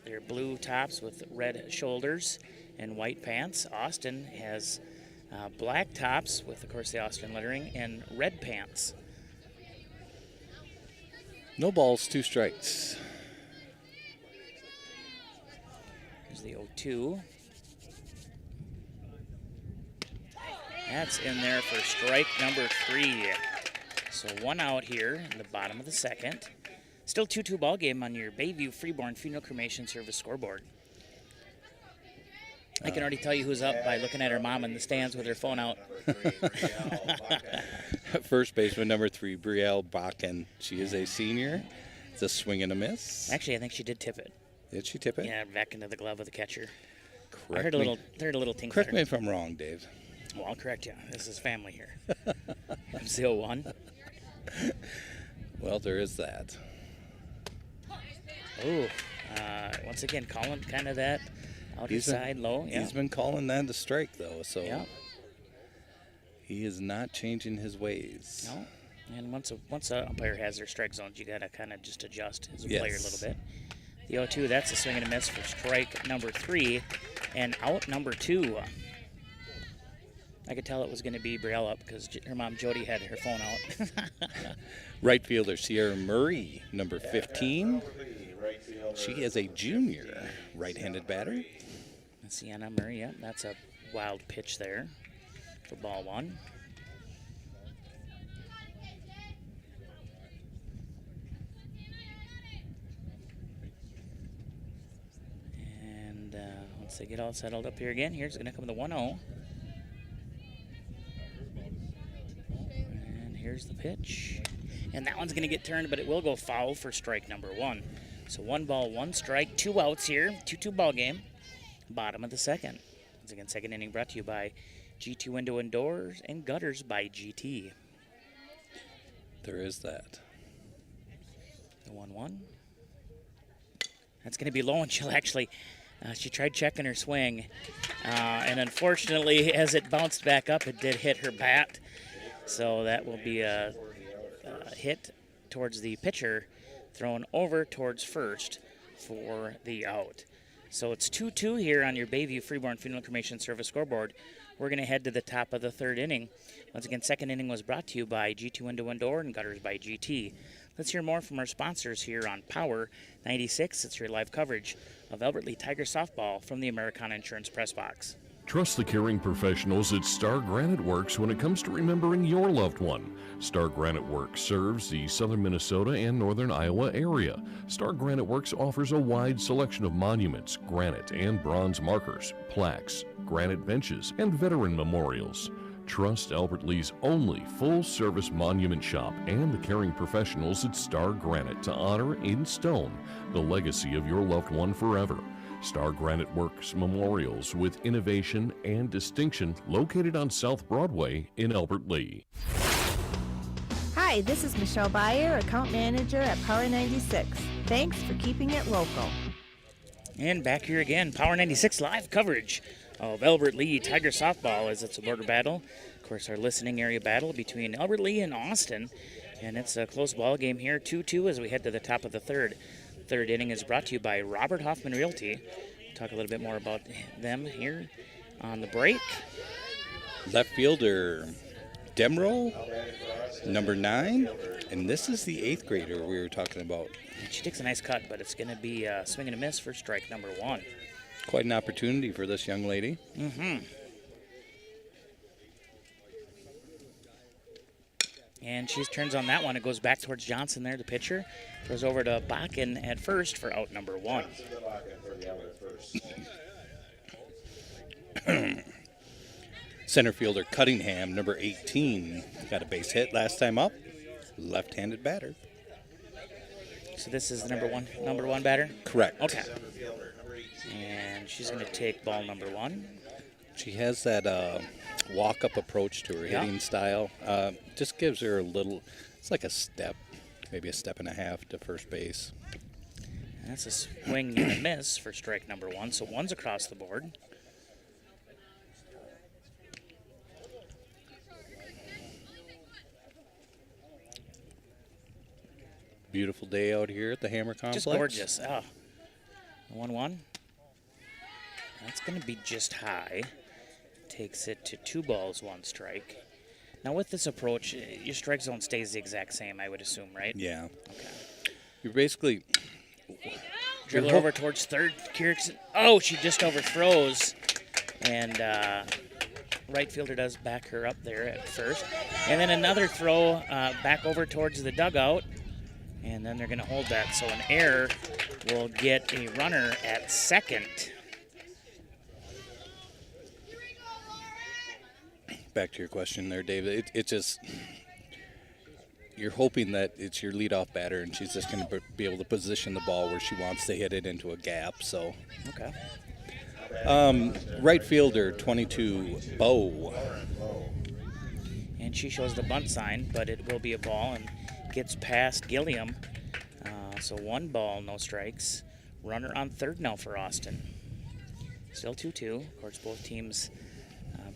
S5: their blue tops with red shoulders and white pants. Austin has black tops with, of course, the Austin lettering and red pants.
S6: No balls, 2 strikes.
S5: Here's the 0-2. That's in there for strike number 3. So 1 out here in the bottom of the second. Still 2-2 ball game on your Bayview Freeborn Funeral Cremation Service scoreboard. I can already tell you who's up by looking at her mom in the stands with her phone out.
S6: First baseman number 3, Brielle Bakken. She is a senior. It's a swing and a miss.
S5: Actually, I think she did tip it.
S6: Did she tip it?
S5: Yeah, back into the glove of the catcher. I
S6: Correct
S5: heard a little ting.
S6: Correct me if I'm wrong, Dave.
S5: Well, I'll correct you. This is family here. Here comes the 0-1.
S6: Well, there is that.
S5: Oh, once again, calling kind of that outer side low. Yeah.
S6: He's been calling that a strike, though, so
S5: Yeah.
S6: he is not changing his ways.
S5: No. And once a umpire has their strike zones, you got to kind of just adjust as a player a little bit. The 0-2, that's a swing and a miss for strike number 3. And out number 2. I could tell it was going to be Briella because her mom Jody had her phone out.
S6: Right fielder Sierra Murray, number 15. She is a junior right-handed batter.
S5: Sienna Murray, yeah, that's a wild pitch there for ball 1. And once they get all settled up here again, here's going to come the 1-0. And here's the pitch. And that one's going to get turned, but it will go foul for strike number 1. So 1 ball, 1 strike, 2 outs here, 2-2 ball game. Bottom of the second. Once again, second inning brought to you by GT Window and Doors and Gutters by GT.
S6: There is that.
S5: The 1-1. That's going to be low, and she'll actually, she tried checking her swing. And unfortunately, as it bounced back up, it did hit her bat. So that will be a hit towards the pitcher, thrown over towards first for the out. So it's 2-2 here on your Bayview Freeborn Funeral Cremation Service scoreboard. We're going to head to the top of the third inning. Once again, second inning was brought to you by GT Window and Door and Gutters by GT. Let's hear more from our sponsors here on Power 96. It's your live coverage of Albert Lee Tiger softball from the Americana Insurance Press Box.
S11: Trust the caring professionals at Star Granite Works when it comes to remembering your loved one. Star Granite Works serves the southern Minnesota and northern Iowa area. Star Granite Works offers a wide selection of monuments, granite and bronze markers, plaques, granite benches, and veteran memorials. Trust Albert Lee's only full-service monument shop and the caring professionals at Star Granite to honor in stone the legacy of your loved one forever. Star Granite Works Memorials with innovation and distinction located on South Broadway in Albert Lee.
S15: Hi, this is Michelle Bayer, Account Manager at Power 96. Thanks for keeping it local.
S5: And back here again, Power 96 live coverage of Albert Lee Tiger softball as it's a border battle. Of course, our listening area battle between Albert Lee and Austin. And it's a close ball game here, 2-2 as we head to the top of the third. Third inning is brought to you by Robert Hoffman Realty. We'll talk a little bit more about them here on the break.
S6: Left fielder Demro, number 9. And this is the 8th grader we were talking about.
S5: And she takes a nice cut, but it's going to be a swing and a miss for strike number 1.
S6: Quite an opportunity for this young lady.
S5: Mm-hmm. And she turns on that one. It goes back towards Johnson there, the pitcher. Goes over to Bakken at first for out number 1.
S6: Center fielder Cunningham, number 18, got a base hit last time up. Left-handed batter.
S5: So this is the number one batter?
S6: Correct.
S5: Okay. And she's going to take ball number 1.
S6: She has that walk-up approach to her hitting style. Just gives her a little, it's like a step, maybe a step and a half to first base.
S5: And that's a swing and a miss for strike number 1. So 1's across the board.
S6: Beautiful day out here at the Hammer Complex.
S5: Just gorgeous. Oh. 1-1. That's going to be just high. Takes it to 2 balls, 1 strike. Now with this approach, your strike zone stays the exact same, I would assume, right?
S6: Yeah.
S5: Okay.
S6: You're basically...
S5: Dribble over towards third. Kierkegaard. Oh, she just overthrows. And right fielder does back her up there at first. And then another throw back over towards the dugout. And then they're going to hold that. So an error will get a runner at second.
S6: Back to your question there, David. It just, you're hoping that it's your leadoff batter, and she's just going to be able to position the ball where she wants to hit it into a gap. So,
S5: Okay.
S6: Right fielder 22, Bo.
S5: And she shows the bunt sign, but it will be a ball and gets past Gilliam. So 1 ball, no strikes. Runner on third now for Austin. Still 2-2. Of course, both teams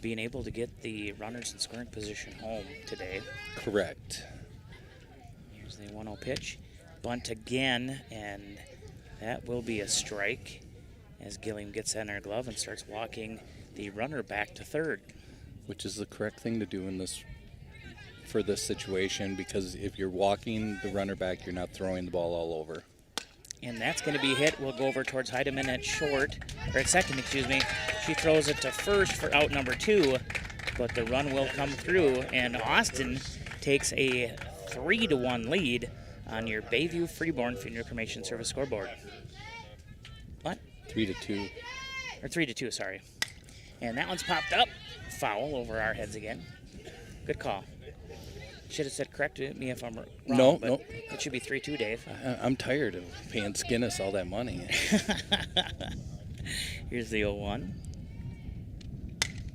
S5: being able to get the runners in scoring position home today.
S6: Correct.
S5: Here's the 1-0 pitch. Bunt again, and that will be a strike as Gilliam gets that in her glove and starts walking the runner back to third.
S6: Which is the correct thing to do for this situation, because if you're walking the runner back, you're not throwing the ball all over.
S5: And that's going to be hit. We'll go over towards Heidemann at second, excuse me. She throws it to first for out number 2, but the run will come through, and Austin takes a 3-1 lead on your Bayview Freeborn Funeral Cremation Service scoreboard. What?
S6: 3-2.
S5: Or 3-2, sorry. And that one's popped up. Foul over our heads again. Good call. Should have said correct me if I'm wrong.
S6: No.
S5: It should be 3-2, Dave.
S6: I'm tired of paying Skinnis all that money.
S5: Here's the 0-1.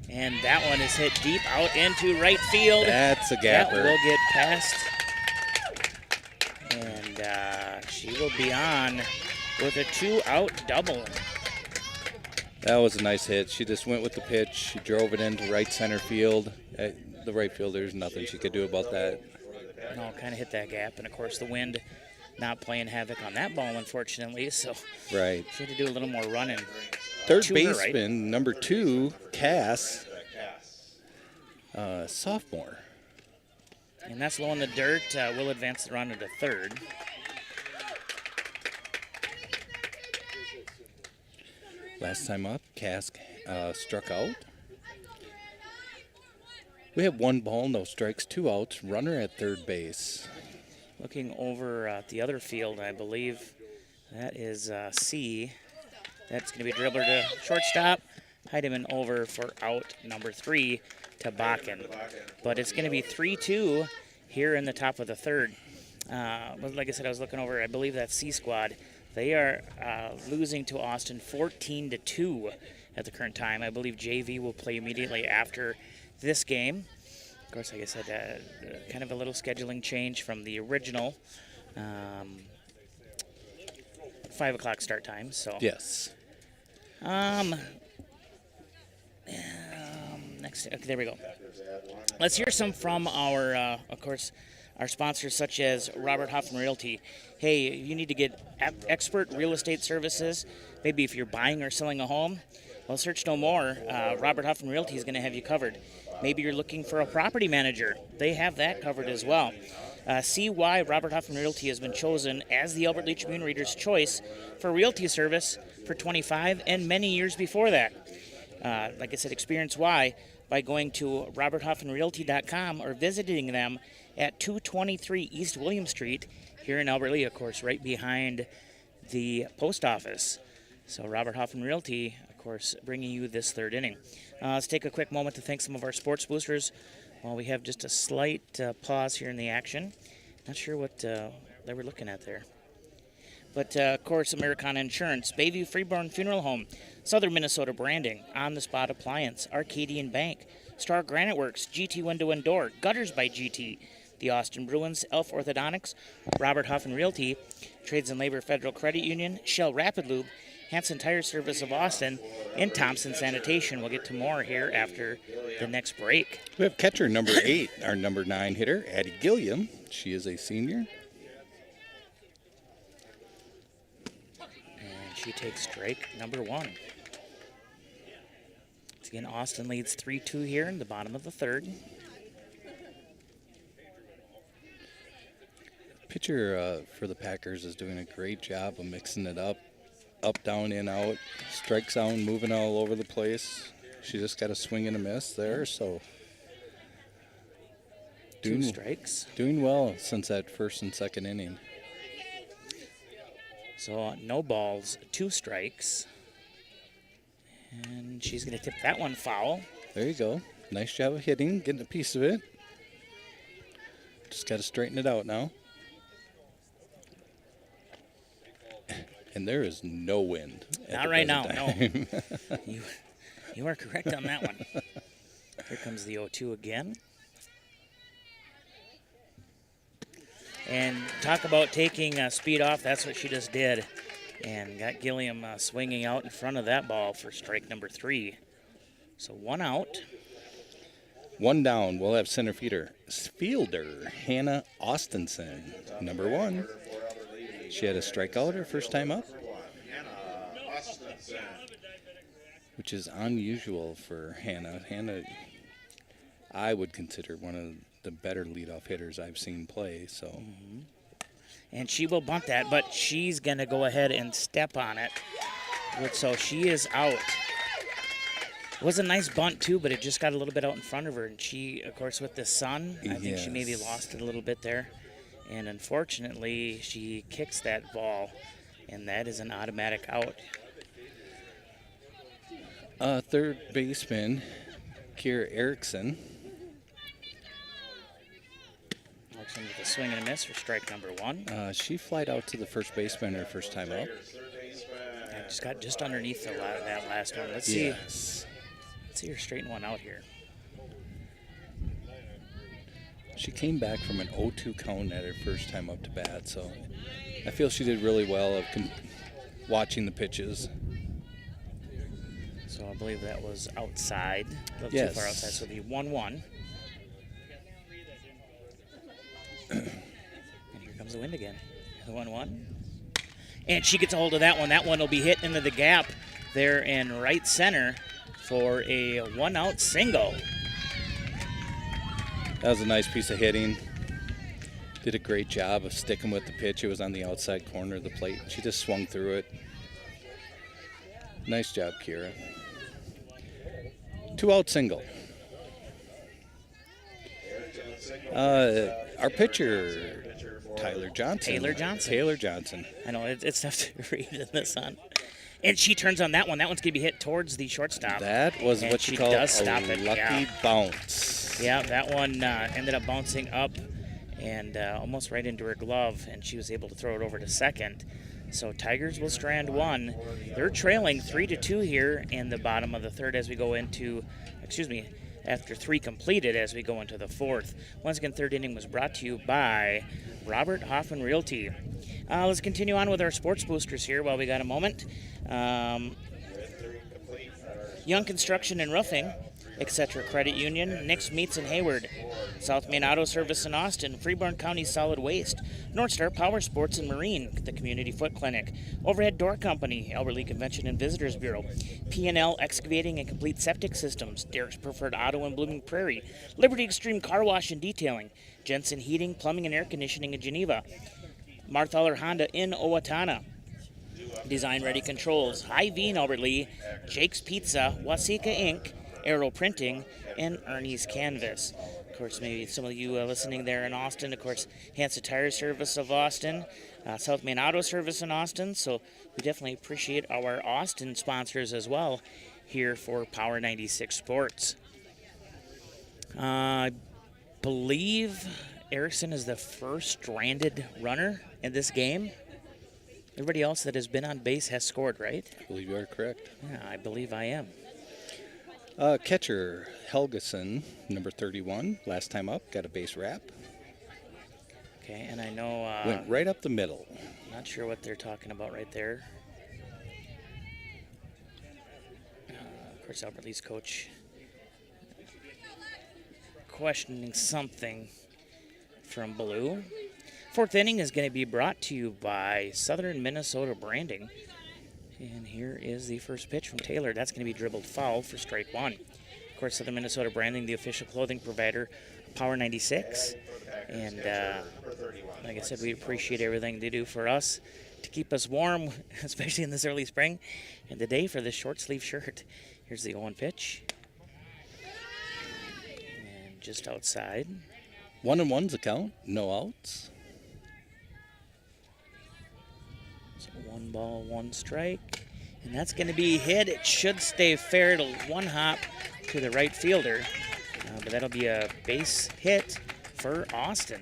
S5: And that one is hit deep out into right field.
S6: That's a gapper.
S5: That will get past. And she will be on with a 2-out double.
S6: That was a nice hit. She just went with the pitch. She drove it into right center field. The right fielder, there's nothing she could do about that.
S5: No, kind of hit that gap. And, of course, the wind not playing havoc on that ball, unfortunately. So
S6: right.
S5: She had to do a little more running.
S6: Third baseman, number 2, Cass, sophomore.
S5: And that's low in the dirt. We'll advance the runner to third.
S6: Last time up, Cass struck out. We have 1 ball, no strikes, 2 outs. Runner at third base.
S5: Looking over at the other field, I believe that is C. That's going to be a dribbler to shortstop. Heidemann over for out number 3 to Bakken. But it's going to be 3-2 here in the top of the third. Like I said, I was looking over, I believe that's C squad. They are losing to Austin 14-2 at the current time. I believe JV will play immediately after this game. Of course, like I said, kind of a little scheduling change from the original 5 o'clock start time. So
S6: yes.
S5: Next, okay, there we go. Let's hear some from our, of course, our sponsors such as Robert Hoffman Realty. Hey, you need to get expert real estate services. Maybe if you're buying or selling a home, well, search no more. Robert Hoffman Realty is going to have you covered. Maybe you're looking for a property manager. They have that covered as well. See why Robert Hoffman Realty has been chosen as the Albert Lea Tribune Reader's choice for realty service for 25 and many years before that. Like I said, experience why by going to roberthoffmanrealty.com or visiting them at 223 East William Street here in Albert Lea, of course, right behind the post office. So Robert Hoffman Realty, of course, bringing you this third inning. Let's take a quick moment to thank some of our sports boosters while we have just a slight pause here in the action. Not sure what they were looking at there. But, of course, Americana Insurance, Bayview Freeborn Funeral Home, Southern Minnesota Branding, On the Spot Appliance, Arcadian Bank, Star Granite Works, GT Window and Door, Gutters by GT, the Austin Bruins, Elf Orthodontics, Robert Hoffman Realty, Trades and Labor Federal Credit Union, Shell Rapid Lube, Hanson Tire Service of Austin, and Thompson Sanitation. We'll get to more here after the next break.
S6: We have catcher number 8, our number 9 hitter, Addie Gilliam. She is a senior.
S5: And she takes strike number 1. Once again, Austin leads 3-2 here in the bottom of the third.
S6: Pitcher for the Packers is doing a great job of mixing it up. Up, down, in, out, strike zone, moving all over the place. She just got a swing and a miss there, so
S5: 2 strikes.
S6: Doing well since that first and second inning.
S5: So no balls, 2 strikes. And she's going to tip that one foul.
S6: There you go. Nice job of hitting, getting a piece of it. Just got to straighten it out now. And there is no wind.
S5: Not right now, no. You are correct on that one. Here comes the 0-2 again. And talk about taking speed off. That's what she just did. And got Gilliam swinging out in front of that ball for strike number 3. So 1 out.
S6: 1 down. We'll have center fielder Hannah Austenson, number 1. She had a strikeout her first time up, which is unusual for Hannah. Hannah, I would consider one of the better leadoff hitters I've seen play. So,
S5: and she will bunt that, but she's going to go ahead and step on it. So she is out. It was a nice bunt, too, but it just got a little bit out in front of her. And she, of course, with the sun, I think she maybe lost it a little bit there. And unfortunately, she kicks that ball, and that is an automatic out.
S6: Third baseman, Kira Erickson.
S5: Erickson with a swing and a miss for strike number 1.
S6: She flied out to the first baseman her first time up.
S5: Yeah, just got just underneath that last one. Let's see. Let's see her straighten one out here.
S6: She came back from an 0-2 count at her first time up to bat, so I feel she did really well of watching the pitches.
S5: So I believe that was outside. A little too far outside, so it'll be 1-1. And here comes the wind again. The 1-1. And she gets a hold of that one. That one will be hit into the gap there in right center for a 1-out single.
S6: That was a nice piece of hitting. Did a great job of sticking with the pitch. It was on the outside corner of the plate. She just swung through it. Nice job, Kira. 2-out single. Our pitcher, Taylor Johnson.
S5: I know, it's tough to read in the sun. And she turns on that one. That one's going to be hit towards the shortstop.
S6: That was
S5: and
S6: what you call a lucky bounce.
S5: Yeah, that one ended up bouncing up and almost right into her glove, and she was able to throw it over to second. So Tigers will strand 1. They're trailing 3-2 here in the bottom of the third as we go into, after 3 completed as we go into the 4th. Once again, third inning was brought to you by Robert Hoffman Realty. Let's continue on with our sports boosters here while we got a moment. Young Construction and Roofing, etc. Credit Union, Nick's Meats in Hayward, South Main Auto Service in Austin, Freeborn County Solid Waste, North Star Power Sports and Marine, the Community Foot Clinic, Overhead Door Company, Albert Lea Convention and Visitors Bureau, P&L Excavating and Complete Septic Systems, Derek's Preferred Auto in Blooming Prairie, Liberty Extreme Car Wash and Detailing, Jensen Heating, Plumbing and Air Conditioning in Geneva, Marthaler Honda in Owatonna, Design Ready Controls, Hy-Vee in Albert Lea, Jake's Pizza, Wasika Inc., Aero Printing, and Ernie's Canvas. Of course, maybe some of you listening there in Austin, of course, Hansa Tire Service of Austin, South Main Auto Service in Austin. So we definitely appreciate our Austin sponsors as well here for Power 96 Sports. I believe Erickson is the first stranded runner in this game. Everybody else that has been on base has scored, right?
S6: I believe you are correct.
S5: Yeah, I believe I am.
S6: Catcher Helgeson, number 31, last time up, got a base wrap.
S5: Okay, and I know...
S6: went right up the middle.
S5: Not sure what they're talking about right there. Of course, Albert Lee's coach questioning something from Blue. 4th inning is going to be brought to you by Southern Minnesota Branding. And here is the first pitch from Taylor. That's going to be dribbled foul for strike 1. Of course, Southern Minnesota Branding, the official clothing provider of Power 96. And like I said, we appreciate everything they do for us to keep us warm, especially in this early spring. And today for this short sleeve shirt. Here's the 0-1 pitch. And just outside.
S6: 1-1's the count, no outs.
S5: So 1 ball, 1 strike. And that's going to be hit. It should stay fair. It'll 1 hop to the right fielder. But that'll be a base hit for Austin.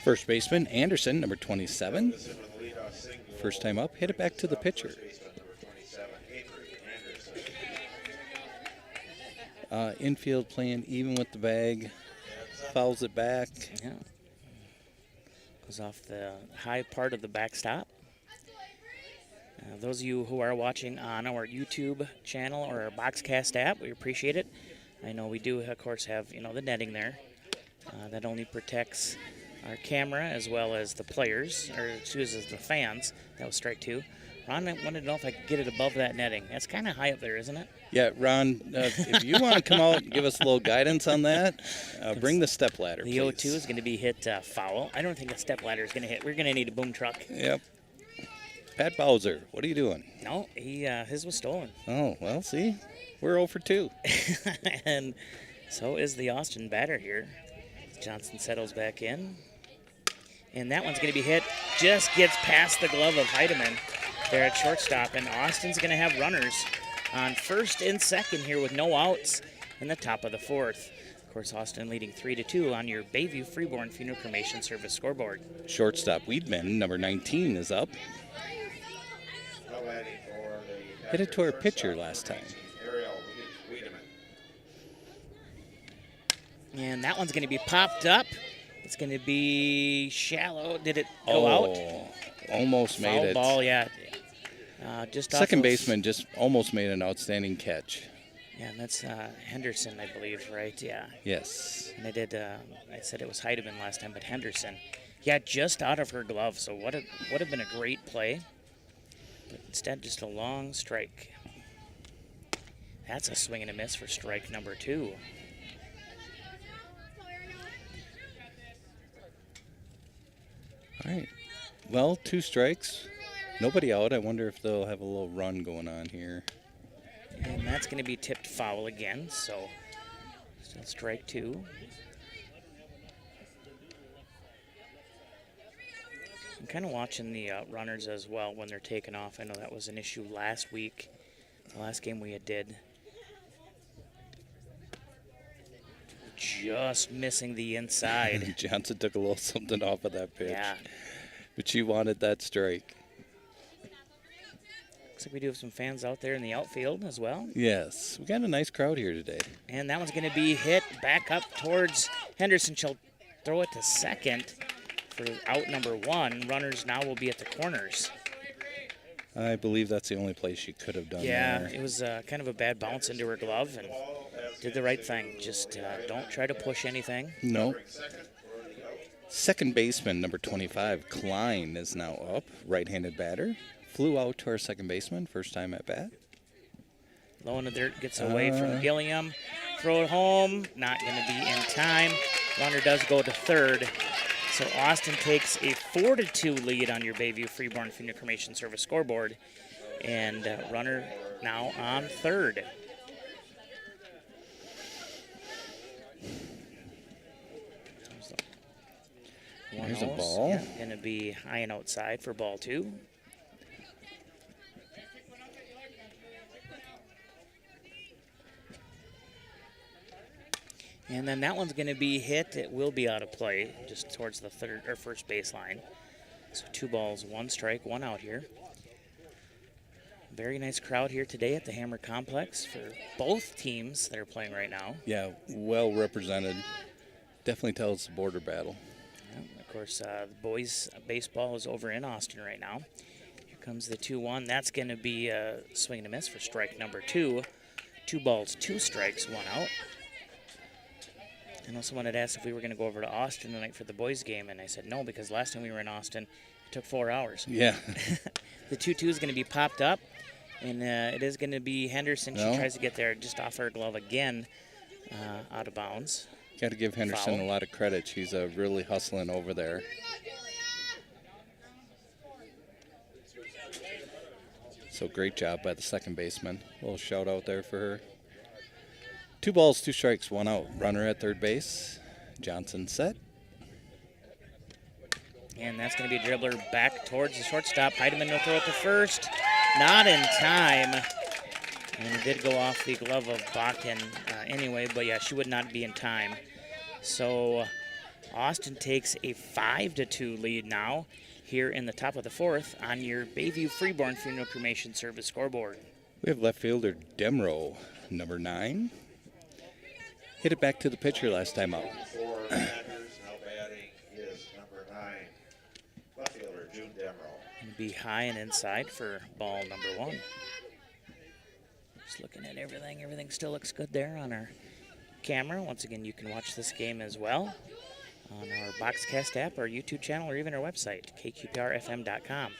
S6: First baseman Anderson, number 27. First time up, hit it back to the pitcher. Infield playing even with the bag. Fouls it back.
S5: Yeah. Goes off the high part of the backstop. Those of you who are watching on our YouTube channel or our Boxcast app, we appreciate it. I know we do, of course, have the netting there. That only protects our camera as well as the players, or excuse us, the fans. That was strike two. Ron wanted to know if I could get it above that netting. That's kind of high up there, isn't it?
S6: Yeah, Ron, if you want to come out and give us a little guidance on that, bring the step ladder,
S5: The
S6: please.
S5: 0-2 is going to be hit foul. I don't think the step ladder is going to hit. We're going to need a boom truck.
S6: Yep. Pat Bowser, what are you doing?
S5: No, his was stolen.
S6: Oh, well, see, we're 0 for 2.
S5: And so is the Austin batter here. Johnson settles back in. And that one's going to be hit. Just gets past the glove of Heidemann there at shortstop. And Austin's going to have runners on first and second here with no outs in the top of the fourth. Of course, Austin leading 3-2 on your Bayview Freeborn Funeral Cremation Service scoreboard.
S6: Shortstop Weedman, number 19, is up. Hit it to our pitcher last time.
S5: And that one's going to be popped up. It's going to be shallow. Did it go out?
S6: Almost made it.
S5: Foul ball, yeah. Just off
S6: Second
S5: of-
S6: baseman just almost made an outstanding catch.
S5: Yeah, and that's Henderson, I believe, right? Yeah.
S6: Yes.
S5: And I said it was Heidemann last time, but Henderson. Yeah, just out of her glove, so would have been a great play. But instead, just a long strike. That's a swing and a miss for strike number 2.
S6: All right. Well, 2 strikes. Nobody out. I wonder if they'll have a little run going on here.
S5: And that's going to be tipped foul again, so still strike 2. I'm kind of watching the runners as well when they're taking off. I know that was an issue last week, the last game we did. Just missing the inside.
S6: Johnson took a little something off of that pitch.
S5: Yeah.
S6: But she wanted that strike.
S5: Looks like we do have some fans out there in the outfield as well.
S6: Yes. We got a nice crowd here today.
S5: And that one's going to be hit back up towards Henderson. She'll throw it to second for out number 1. Runners now will be at the corners.
S6: I believe that's the only place she could have done
S5: Yeah,
S6: there.
S5: it was kind of a bad bounce into her glove and did the right thing. Just don't try to push anything.
S6: No. Second baseman, number 25, Klein, is now up. Right-handed batter. Flew out to our second baseman, first time at bat.
S5: Low in the dirt, gets away from Gilliam. Throw it home, not going to be in time. Runner does go to third. So Austin takes a 4-2 lead on your Bayview Freeborn Funeral Cremation Service scoreboard. And runner now on third.
S6: There's a ball.
S5: Yeah, going to be high and outside for ball 2. And then that one's going to be hit. It will be out of play just towards the third or first baseline. So 2 balls, 1 strike, 1 out here. Very nice crowd here today at the Hammer Complex for both teams that are playing right now.
S6: Yeah, well represented. Definitely tells it's a border battle.
S5: Yeah, of course, the boys' baseball is over in Austin right now. Here comes the 2-1. That's going to be a swing and a miss for strike number 2. 2 balls, 2 strikes, 1 out. I know someone had asked if we were going to go over to Austin tonight for the boys' game, and I said no, because last time we were in Austin, it took 4 hours.
S6: Yeah.
S5: The 2-2 is going to be popped up, and it is going to be Henderson.
S6: No.
S5: She tries to get there just off her glove again, out of bounds.
S6: Got to give Henderson
S5: Foul.
S6: a lot of credit. She's really hustling over there. So great job by the second baseman. A little shout out there for her. 2 balls, 2 strikes, 1 out. Runner at third base. Johnson set.
S5: And that's going to be a dribbler back towards the shortstop. Heidemann will throw it to first. Not in time. And it did go off the glove of Bakken anyway, but yeah, she would not be in time. So Austin takes a 5-2 lead now here in the top of the fourth on your Bayview Freeborn Funeral Cremation Service scoreboard.
S6: We have left fielder Demro, number 9. Hit it back to the pitcher last time out.
S7: For Badgers, now batting is number 9, left fielder June Demro.
S5: Gonna be high and inside for ball number 1. Just looking at everything. Everything still looks good there on our camera. Once again, you can watch this game as well on our Boxcast app, our YouTube channel, or even our website, kqprfm.com.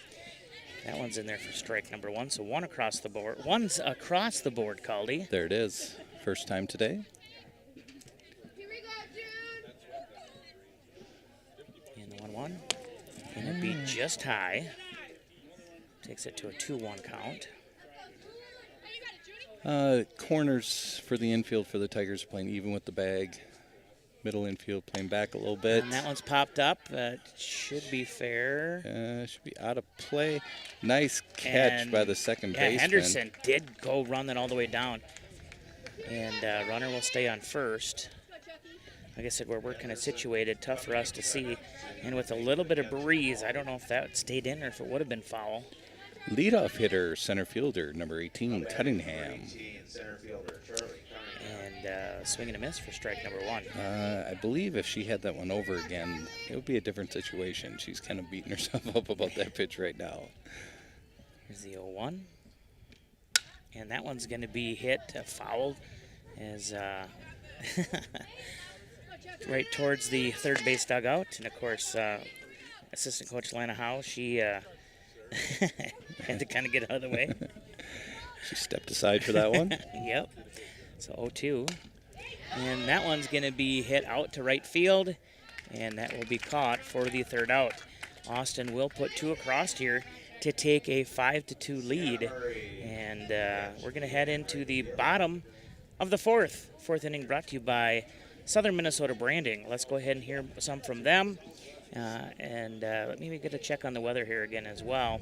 S5: That one's in there for strike number 1. So one across the board. One's across the board, Caldy.
S6: There it is. First time today.
S5: And the 1-1. Gonna be just high. Takes it to a 2-1 count.
S6: Corners for the infield for the Tigers playing even with the bag. Middle infield playing back a little bit.
S5: And that one's popped up. Should be fair.
S6: Should be out of play. Nice catch by the second baseman.
S5: Henderson did go run that all the way down. And runner will stay on first. Like I said, where we're kind of situated, tough for us to see. And with a little bit of breeze, I don't know if that stayed in or if it would have been foul.
S6: Leadoff hitter, center fielder, number 18, Cunningham.
S5: And swing and a miss for strike number 1.
S6: I believe if she had that one over again, it would be a different situation. She's kind of beating herself up about that pitch right now.
S5: Here's the 0-1. And that one's going to be hit, fouled, as right towards the third base dugout. And, of course, assistant coach Lana Howe, she had to kind of get out of the way.
S6: She stepped aside for that one.
S5: Yep. So 0-2. And that one's going to be hit out to right field, and that will be caught for the third out. Austin will put 2 across here to take a 5-2 lead. And we're going to head into the bottom of the fourth. Fourth inning brought to you by Southern Minnesota Branding. Let's go ahead and hear some from them. And let me get a check on the weather here again as well.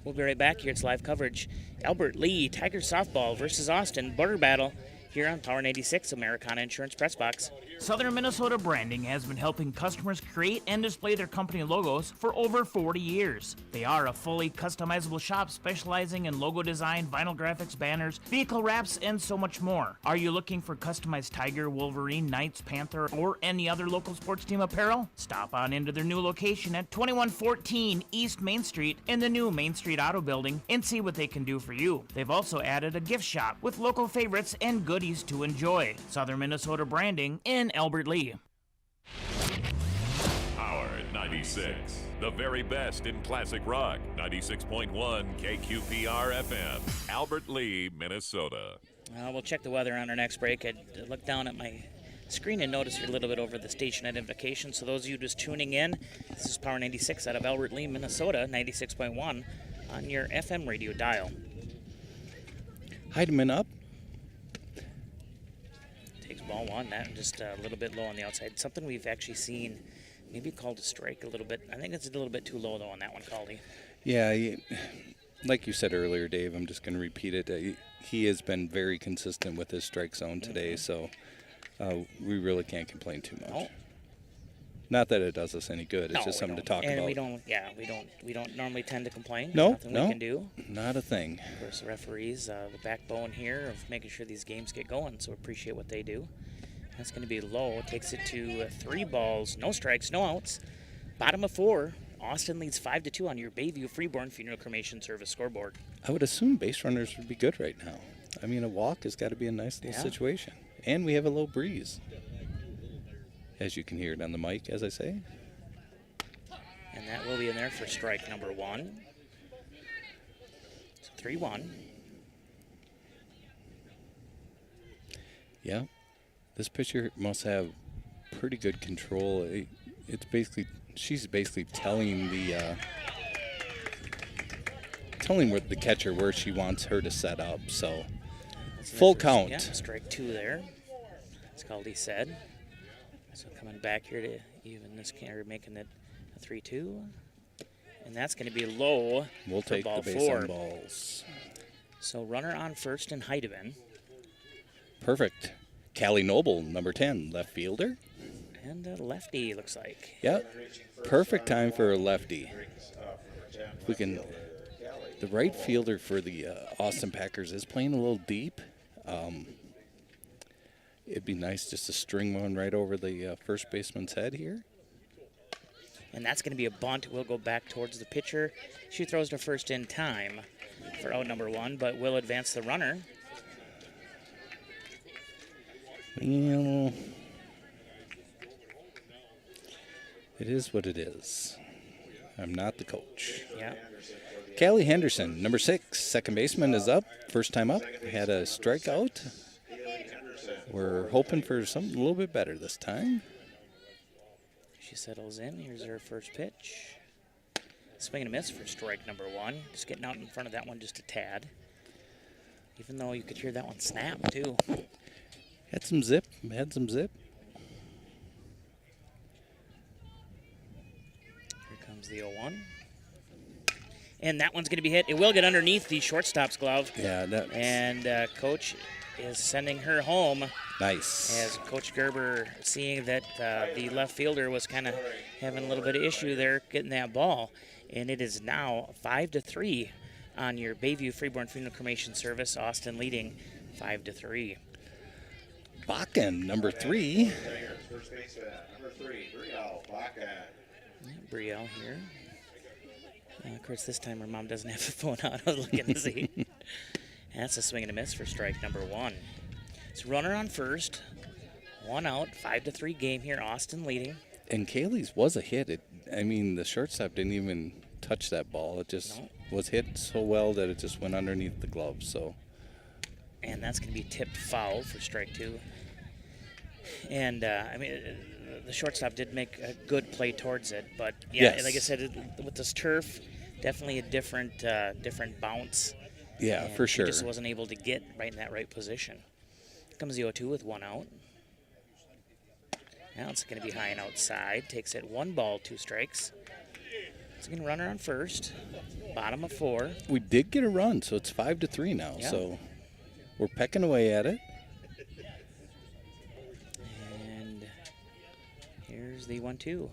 S5: We'll be right back here. It's live coverage. Albert Lee, Tiger softball versus Austin, border battle here on Power 96, Americana Insurance Press Box.
S8: Southern Minnesota Branding has been helping customers create and display their company logos for over 40 years. They are a fully customizable shop specializing in logo design, vinyl graphics, banners, vehicle wraps, and so much more. Are you looking for customized Tiger, Wolverine, Knights, Panther, or any other local sports team apparel? Stop on into their new location at 2114 East Main Street in the new Main Street Auto Building and see what they can do for you. They've also added a gift shop with local favorites and goodies to enjoy. Southern Minnesota Branding in Albert Lee.
S11: Power 96, the very best in classic rock. 96.1 KQPR FM, Albert Lee, Minnesota.
S5: We'll check the weather on our next break. I looked down at my screen and noticed a little bit over the station identification. So those of you just tuning in, this is Power 96 out of Albert Lee, Minnesota, 96.1 on your FM radio dial.
S6: Heidemann up.
S5: Takes ball 1, that just a little bit low on the outside. Something we've actually seen, maybe called a strike a little bit. I think it's a little bit too low, though, on that one, Caldy.
S6: Yeah, like you said earlier, Dave, I'm just going to repeat it. He has been very consistent with his strike zone today, so we really can't complain too much.
S5: No.
S6: Not that it does us any good. It's just something to talk about.
S5: And we don't normally tend to complain.
S6: No,
S5: Nothing we can do.
S6: Not a thing.
S5: Of course, the referees, the backbone here of making sure these games get going, so appreciate what they do. That's going to be low. Takes it to 3 balls, no strikes, no outs. Bottom of 4. Austin leads 5-2 on your Bayview Freeborn Funeral Cremation Service scoreboard.
S6: I would assume base runners would be good right now. I mean, a walk has got to be a nice little situation. And we have a low breeze, as you can hear it on the mic, as I say.
S5: And that will be in there for strike number 1. So 3-1.
S6: Yeah. This pitcher must have pretty good control. She's basically telling with the catcher where she wants her to set up. So full count.
S5: Yeah, strike 2 there, as Caldy said. So coming back here to even this carry, making it a 3-2. And that's going to be low.
S6: We'll take
S5: ball
S6: the base
S5: 4.
S6: on balls.
S5: So runner on first and Heidemann.
S6: Perfect. Callie Noble, number 10, left fielder.
S5: And a lefty, looks like.
S6: Yep. Perfect time for a lefty. If we can. The right fielder for the Austin Packers is playing a little deep. It'd be nice just to string one right over the first baseman's head here.
S5: And that's going to be a bunt. We'll go back towards the pitcher. She throws to first in time for out number 1, but will advance the runner.
S6: Well, it is what it is. I'm not the coach.
S5: Yeah.
S6: Callie Henderson, number 6, second baseman, is up. First time up. Had a strikeout. We're hoping for something a little bit better this time.
S5: She settles in. Here's her first pitch. Swing and a miss for strike number 1. Just getting out in front of that one just a tad. Even though you could hear that one snap, too.
S6: Had some zip. Here
S5: comes the 0-1. And that one's going to be hit. It will get underneath the shortstop's glove.
S6: Yeah.
S5: And Coach is sending her home.
S6: Nice.
S5: As Coach Gerber, seeing that the left fielder was kind of having a little bit of issue there getting that ball. And it is now 5-3 on your Bayview Freeborn Funeral Cremation Service. Austin leading 5-3.
S6: Bakken, number 3.
S7: First baseman, number 3, Brielle Bakken.
S5: Brielle here. Of course, this time her mom doesn't have the phone out. I was looking to see. That's a swing and a miss for strike number 1. It's runner on first. 1 out, 5-3 game here. Austin leading.
S6: And Kaylee's was a hit. The shortstop didn't even touch that ball. It just was hit so well that it just went underneath the glove. So.
S5: And that's going to be tipped foul for strike 2. And, the shortstop did make a good play towards it. But, yeah,
S6: yes.
S5: Like I said, with this turf, definitely a different bounce.
S6: Yeah,
S5: and
S6: for sure.
S5: He just wasn't able to get right in that right position. Comes the 0-2 with 1 out. Now it's going to be high and outside. Takes it 1 ball, 2 strikes. It's going to runner on first. Bottom of 4.
S6: We did get a run, so it's 5-3 now.
S5: Yeah.
S6: So we're pecking away at it.
S5: And here's the 1-2.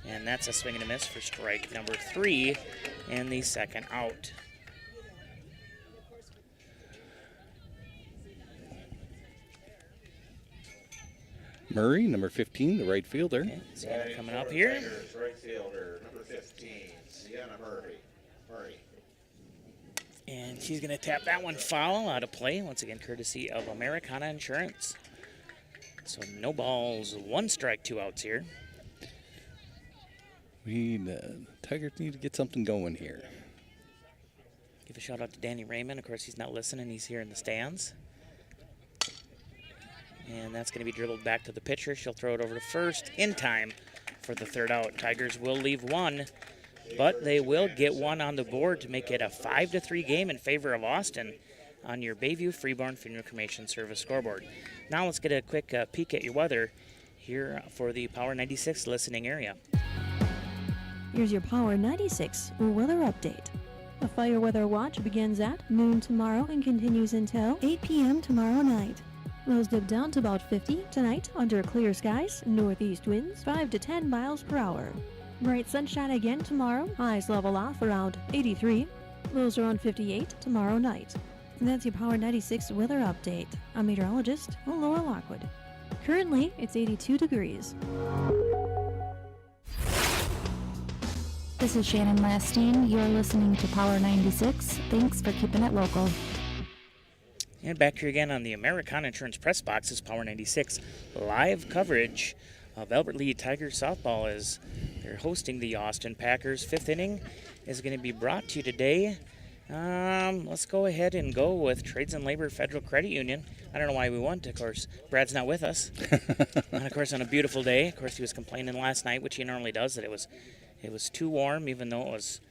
S5: And that's a swing and a miss for strike number 3 and the second out.
S7: Murray, number 15, the right fielder.
S5: Okay, Sienna coming up here.
S7: Right fielder, number 15, Sienna Murray.
S5: And she's going to tap that one foul out of play, once again courtesy of Americana Insurance. So no balls, 1 strike, 2 outs here.
S6: Tigers need to get something going here.
S5: Give a shout out to Danny Raymond. Of course, he's not listening. He's here in the stands. And that's going to be dribbled back to the pitcher. She'll throw it over to first in time for the 3rd out. Tigers will leave 1, but they will get 1 on the board to make it a 5-3 game in favor of Austin on your Bayview Freeborn Funeral Cremation Service scoreboard. Now let's get a quick peek at your weather here for the Power 96 listening area.
S12: Here's your Power 96 weather update. A fire weather watch begins at noon tomorrow and continues until 8 p.m. tomorrow night. Lows dip down to about 50 tonight under clear skies, northeast winds 5 to 10 miles per hour. Bright sunshine again tomorrow, highs level off around 83. Lows around 58 tomorrow night. And that's your Power 96 weather update. I'm meteorologist Laura Lockwood. Currently, it's 82 degrees.
S16: This is Shannon Lastine. You're listening to Power 96. Thanks for keeping it local.
S5: And back here again on the Americana Insurance Press Box is Power 96 live coverage of Albert Lee Tigers softball as they're hosting the Austin Packers. 5th inning is going to be brought to you today. Let's go ahead and go with Trades and Labor Federal Credit Union. I don't know why we won. Of course, Brad's not with us. And of course, on a beautiful day. Of course, he was complaining last night, which he normally does, that it was too warm, even though it was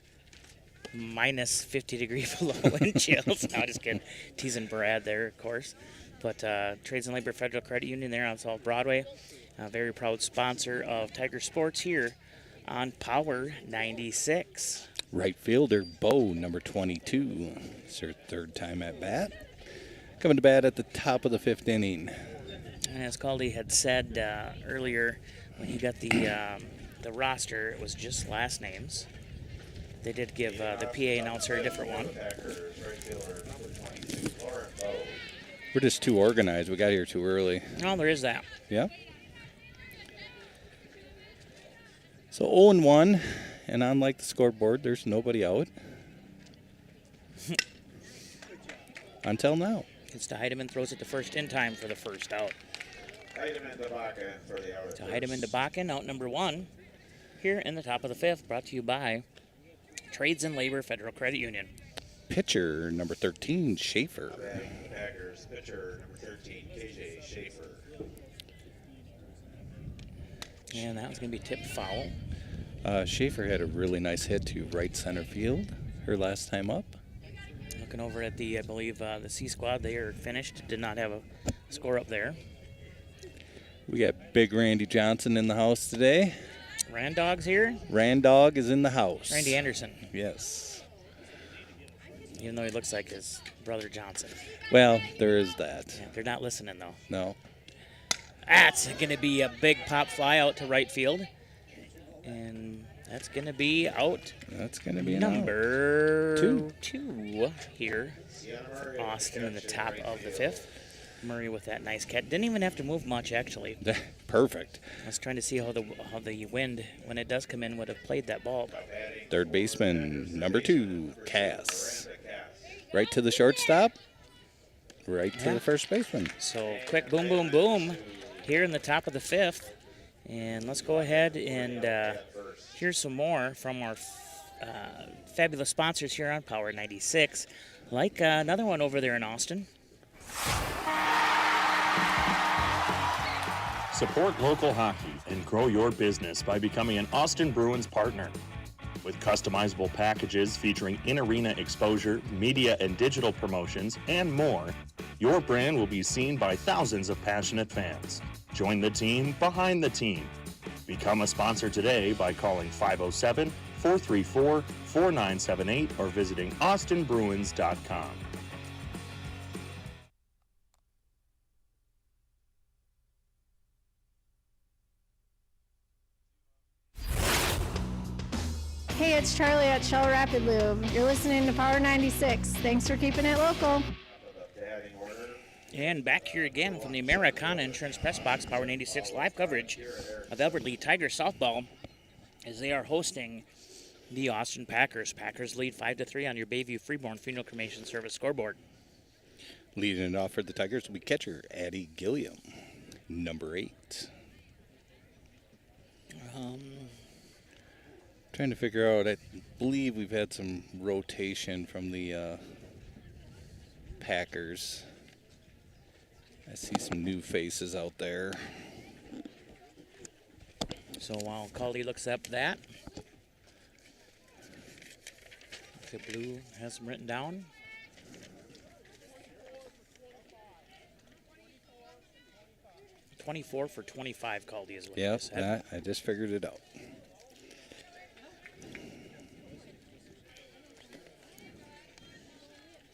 S5: minus 50 degrees below wind chills. No, just kidding. Teasing Brad there, of course. But Trades and Labor Federal Credit Union there on South Broadway. A very proud sponsor of Tiger Sports here on Power 96.
S6: Right fielder, Bo, number 22. It's her 3rd time at bat. Coming to bat at the top of the 5th inning.
S5: And as Caldy had said earlier, when he got the roster, it was just last names. They did give the PA announcer a different one.
S6: We're just too organized. We got here too early.
S5: Oh, there is that.
S6: Yeah. So 0-1, and unlike the scoreboard, there's nobody out. Until now.
S5: Gets to Heidemann, throws it to first in time for the first out.
S7: Heidemann to Bakken for the out.
S5: So Heidemann to Bakken, out number 1. Here in the top of the 5th, brought to you by Trades and Labor Federal Credit Union.
S6: Pitcher number 13, Schaefer.
S7: Batting for the Packers, pitcher number 13, KJ Schaefer.
S5: And that was going to be tipped foul.
S6: Schaefer had a really nice hit to right center field her last time up.
S5: Looking over at the, I believe, the C squad, they are finished. Did not have a score up there.
S6: We got Big Randy Johnson in the house today.
S5: Randog's here.
S6: Randog is in the house.
S5: Randy Anderson.
S6: Yes.
S5: Even though he looks like his brother Johnson.
S6: Well, there is that.
S5: Yeah, they're not listening, though.
S6: No.
S5: That's going to be a big pop fly out to right field. And that's going to be out.
S6: That's going to be
S5: number
S6: out.
S5: 2 here. For Austin in the top of the 5th. Murray with that nice catch. Didn't even have to move much, actually.
S6: Perfect.
S5: I was trying to see how the wind, when it does come in, would have played that ball.
S6: Third baseman, number 2, Cass. Right to the shortstop. Right to the first baseman.
S5: So quick boom, boom, boom here in the top of the 5th. And let's go ahead and hear some more from our fabulous sponsors here on Power 96. Like another one over there in Austin.
S17: Support local hockey and grow your business by becoming an Austin Bruins partner. With customizable packages featuring in-arena exposure, media and digital promotions, and more, your brand will be seen by thousands of passionate fans. Join the team behind the team. Become a sponsor today by calling 507-434-4978 or visiting austinbruins.com.
S15: Hey, it's Charlie at Shell Rapid Lube. You're listening to Power 96. Thanks for keeping it local.
S5: And back here again from the Americana Insurance Press Box, Power 96 live coverage of Albert Lee Tiger softball as they are hosting the Austin Packers. Packers lead 5-3 on your Bayview Freeborn Funeral Cremation Service scoreboard.
S6: Leading it off for the Tigers will be catcher Addie Gilliam, number 8. Trying to figure out, I believe we've had some rotation from the Packers. I see some new faces out there.
S5: So while Caldy looks up that, the blue has them written down. .24 for 25, Caldy is what
S6: Yep,
S5: he said.
S6: I just figured it out.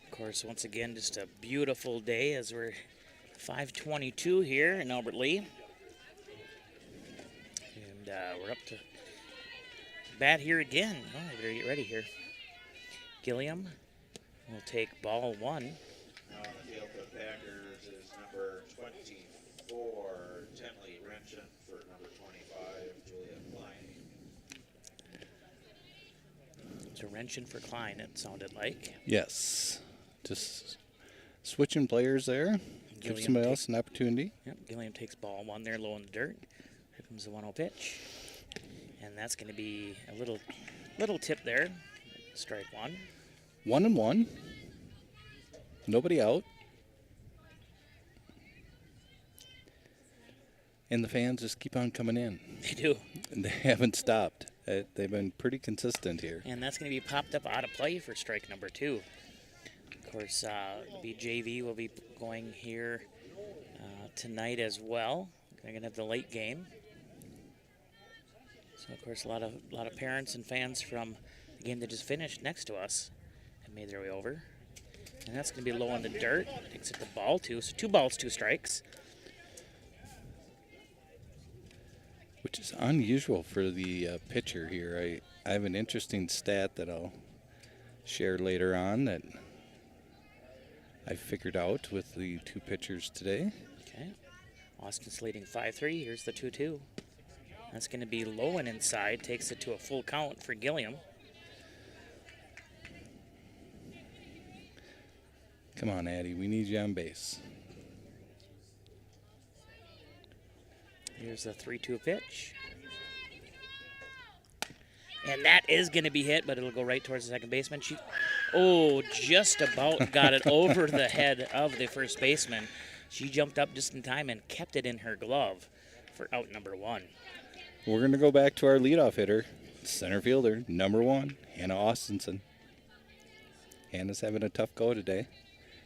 S5: Of course, once again, just a beautiful day as we're 5:22 here in Albert Lee. And we're up to bat here again. Oh, I better get ready here. Gilliam will take ball 1.
S7: Now on the field for the Packers is number 24, Tenley Renchen, for number 25, Julia Klein.
S5: So Renchen for Klein, it sounded like.
S6: Yes. Just switching players there. Give
S5: Gilliam
S6: somebody else an opportunity.
S5: Yep, Gilliam takes ball 1 there, low in the dirt. Here comes the 1-0 pitch. And that's going to be a little tip there. Strike 1.
S6: 1-1. Nobody out. And the fans just keep on coming in.
S5: They do.
S6: And they haven't stopped. They've been pretty consistent here.
S5: And that's going to be popped up out of play for strike number 2. Of course, BJV will be going here tonight as well. They're going to have the late game. So, of course, a lot of parents and fans from the game that just finished next to us have made their way over. And that's going to be low in the dirt. Takes it to ball 2. So 2 balls, 2 strikes.
S6: which is unusual for the pitcher here. I have an interesting stat that I'll share later on that I figured out with the two pitchers today.
S5: Okay. Austin's leading 5-3. Here's the 2-2. That's going to be low and inside. Takes it to a full count for Gilliam.
S6: Come on, Addie. We need you on base.
S5: Here's the 3-2 pitch. And that is going to be hit, but it'll go right towards the second baseman. Just about got it over the head of the first baseman. She jumped up just in time and kept it in her glove for out number 1.
S6: We're going to go back to our leadoff hitter, center fielder, number 1, Hannah Austinson. Hannah's having a tough go today.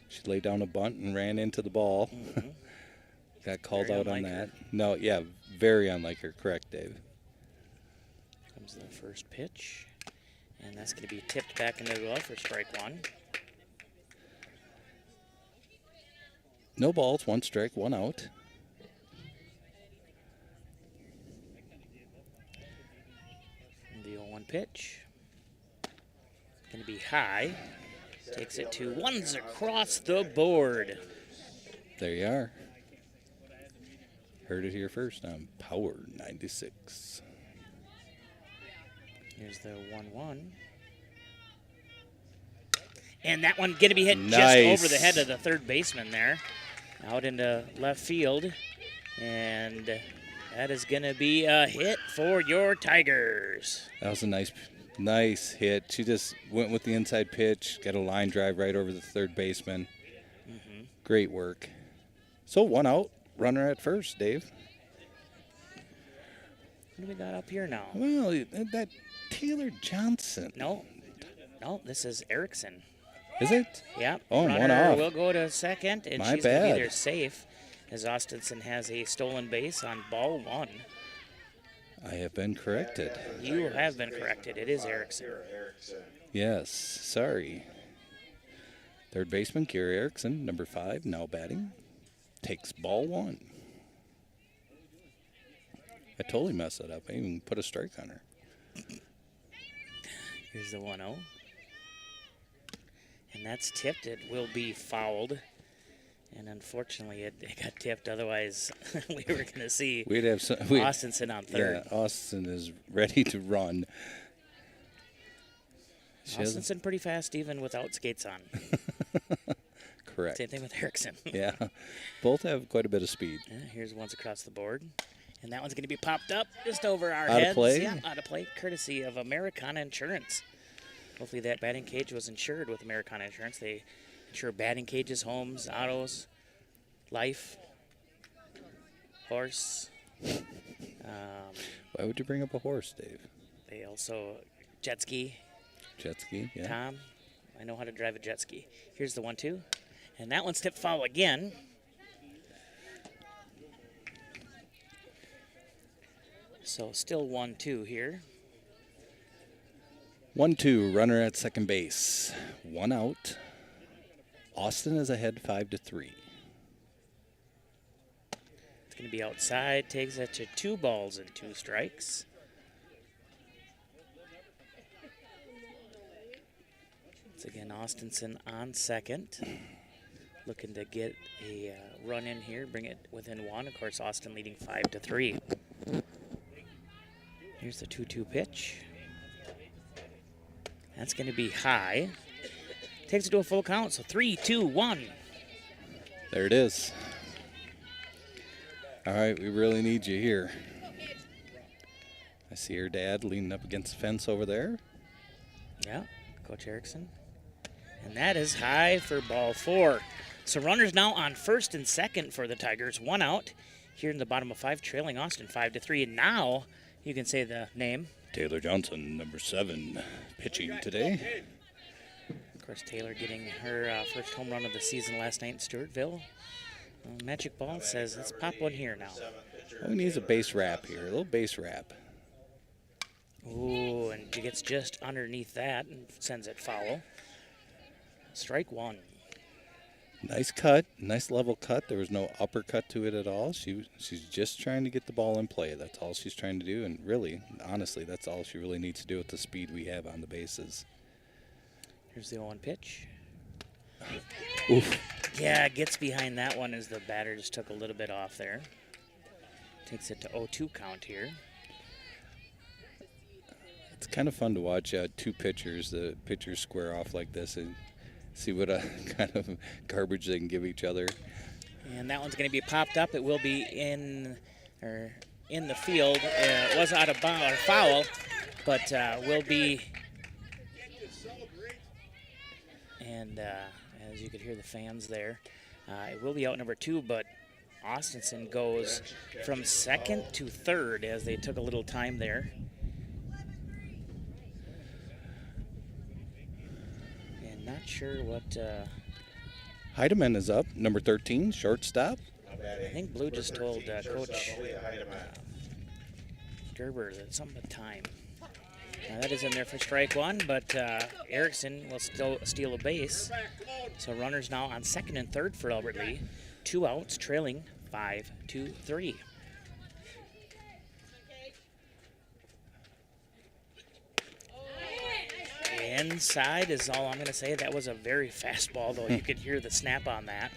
S6: She laid down a bunt and ran into the ball.
S5: Mm-hmm.
S6: Got called
S5: Very
S6: out on
S5: unlike
S6: that.
S5: her.
S6: No, yeah, very unlike her. Correct, Dave.
S5: Comes the first pitch. And that's going to be tipped back into the glove for strike 1.
S6: No balls, 1 strike, 1 out.
S5: And the 0-1 pitch. Going to be high. Takes it to ones across the board.
S6: There you are. Heard it here first on Power 96.
S5: Here's the 1-1. And that one going to be hit
S6: Nice.
S5: just over the head of the third baseman there. Out into left field. And that is going to be a hit for your Tigers.
S6: That was a nice hit. She just went with the inside pitch, got a line drive right over the third baseman.
S5: Mm-hmm.
S6: Great work. So 1 out, runner at first, Dave.
S5: What do we got up here now?
S6: Well, that Taylor Johnson.
S5: No, this is Erickson.
S6: Is it?
S5: Yeah.
S6: Oh,
S5: runner
S6: 1 off.
S5: will go to second, and
S6: My
S5: she's going to be
S6: bad.
S5: there safe as Austinson has a stolen base on ball 1.
S6: I have been corrected.
S5: You have been corrected. It is Erickson.
S6: Yes, sorry. Third baseman, Gary Erickson, number 5, now batting. Takes ball 1. I totally messed it up. I even put a strike on her.
S5: Here's the 1-0. And that's tipped. It will be fouled. And unfortunately, it got tipped. Otherwise, we were going to see
S6: We'd have
S5: Austinson on third.
S6: Yeah, Austin is ready to run.
S5: Austinson pretty fast even without skates on.
S6: Correct.
S5: Same thing with Erickson.
S6: Yeah, both have quite a bit of speed.
S5: Yeah, here's one's across the board. And that one's going to be popped up just over our
S6: Out of
S5: heads.
S6: play?
S5: Yeah, out of play, courtesy of Americana Insurance. Hopefully that batting cage was insured with Americana Insurance. They insure batting cages, homes, autos, life, horse.
S6: Why would you bring up a horse, Dave?
S5: They also jet ski.
S6: Jet ski, yeah.
S5: Tom, I know how to drive a jet ski. Here's the 1-2. And that one's tipped foul again. So still 1-2 here.
S6: 1-2, runner at second base. 1 out. Austin is ahead 5-3.
S5: It's going to be outside. Takes it to 2 balls and 2 strikes. Once again, Austinson on second. Looking to get a run in here, bring it within 1. Of course, Austin leading 5-3. Here's the 2-2 pitch. That's going to be high. Takes it to a full count, so 3-2-1.
S6: There it is. All right, we really need you here. I see her dad leaning up against the fence over there.
S5: Yeah, Coach Erickson. And that is high for ball 4. So runners now on first and second for the Tigers. 1 out here in the bottom of 5, trailing Austin 5-3. And now you can say the name.
S6: Taylor Johnson, number 7, pitching today.
S5: Of course, Taylor getting her first home run of the season last night in Stewartville. Magic Ball says, let's pop one here now.
S6: Oh, he needs a base wrap here, a little base wrap.
S5: Ooh, and she gets just underneath that and sends it foul. Strike 1.
S6: Nice cut, nice level cut. There was no uppercut to it at all. She's just trying to get the ball in play. That's all she's trying to do, and really, honestly, that's all she really needs to do with the speed we have on the bases.
S5: Here's the 0-1 pitch.
S6: Oof.
S5: Yeah, gets behind that one as the batter just took a little bit off there. Takes it to 0-2 count here.
S6: It's kind of fun to watch the pitchers square off like this and see what kind of garbage they can give each other.
S5: And that one's going to be popped up. It will be in the field. It was out of bounds or foul, but will be. And as you could hear the fans there, it will be out number 2, but Austinson goes from second to third as they took a little time there. Not sure what.
S6: Heidemann is up, number 13, shortstop.
S5: I think Blue just told Coach Gerber that something about time. Now that is in there for strike 1, but Erickson will still steal a base. So runners now on second and third for Albert Lee. 2 outs, trailing 5-3. Inside is all I'm going to say. That was a very fast ball, though. You could hear the snap on that.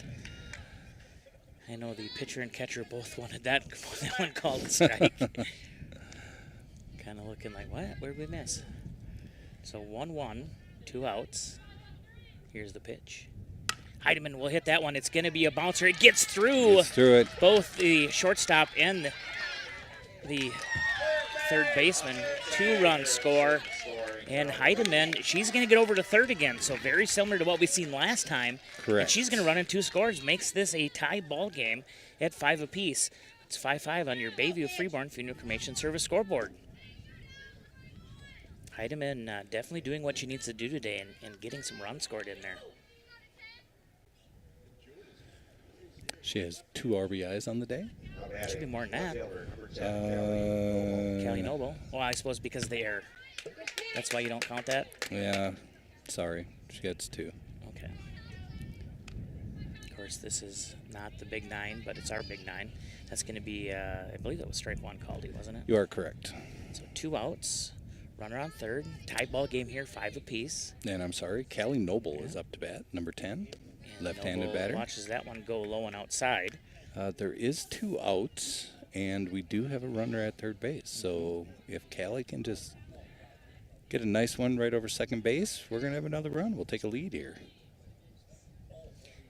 S5: I know the pitcher and catcher both wanted that one called a strike. Kind of looking like, what? Where did we miss? So 1-1, 2 outs. Here's the pitch. Heidemann will hit that one. It's going to be a bouncer. It gets through.
S6: Gets through it.
S5: Both the shortstop and the third baseman. 2-run score. And Heidemann, she's going to get over to third again, so very similar to what we've seen last time.
S6: Correct.
S5: And she's going to run in 2 scores, makes this a tie ball game at 5 apiece. It's 5-5 on your Bayview Freeborn Funeral Cremation Service scoreboard. Heidemann definitely doing what she needs to do today and getting some runs scored in there.
S6: She has 2 RBIs on the day.
S5: Should be more than that. Callie Noble. Well, I suppose because of the error. That's why you don't count that?
S6: Yeah, sorry. She gets 2.
S5: Okay. Of course, this is not the big 9, but it's our big 9. That's going to be, I believe that was strike 1 called, wasn't it?
S6: You are correct.
S5: So 2 outs, runner on third, tie ball game here, 5 apiece.
S6: And I'm sorry, Callie Noble is up to bat, number 10, left-handed batter.
S5: Watches that one go low and outside.
S6: There is 2 outs, and we do have a runner at third base. So if Callie can just get a nice one right over second base, we're going to have another run. We'll take a lead here.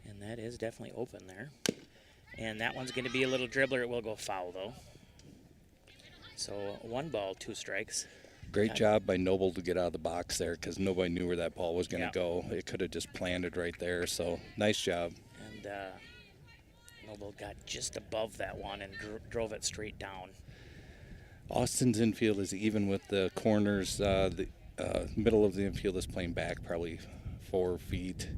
S5: And that is definitely open there. And that one's going to be a little dribbler. It will go foul, though. So 1 ball, 2 strikes.
S6: Great job by Noble to get out of the box there because nobody knew where that ball was going to go. It could have just planted right there. So nice job.
S5: And Noble got just above that one and drove it straight down.
S6: Austin's infield is even with the corners. The middle of the infield is playing back probably 4 feet.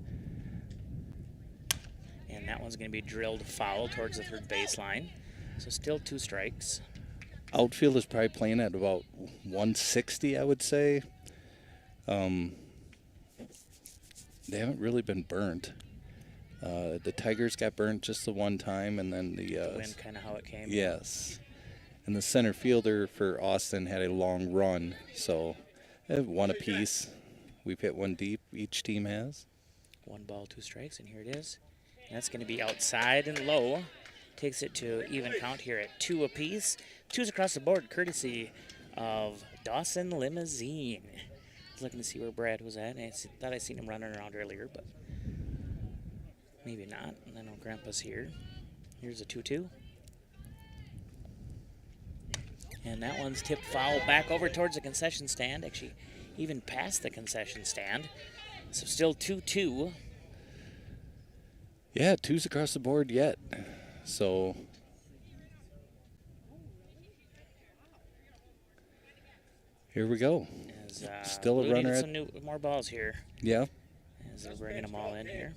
S5: And that one's going to be drilled foul towards the third baseline. So still 2 strikes.
S6: Outfield is probably playing at about 160, I would say. They haven't really been burnt. The Tigers got burnt just the one time, and then the
S5: wind kind of how it came.
S6: Yes. And the center fielder for Austin had a long run, so 1 apiece. We've hit 1 deep, each team has.
S5: 1 ball, 2 strikes, and here it is. And that's going to be outside and low. Takes it to even count here at 2 apiece. 2's across the board, courtesy of Dawson Limousine. I was looking to see where Brad was at, and I thought I seen him running around earlier, but maybe not. And I know Grandpa's here. Here's a 2-2. And that one's tipped foul back over towards the concession stand, actually even past the concession stand. So still 2-2.
S6: Yeah, 2's across the board yet. So here we go.
S5: As,
S6: still a
S5: Blue
S6: runner.
S5: Some more balls here.
S6: Yeah.
S5: As they're bringing them all in here.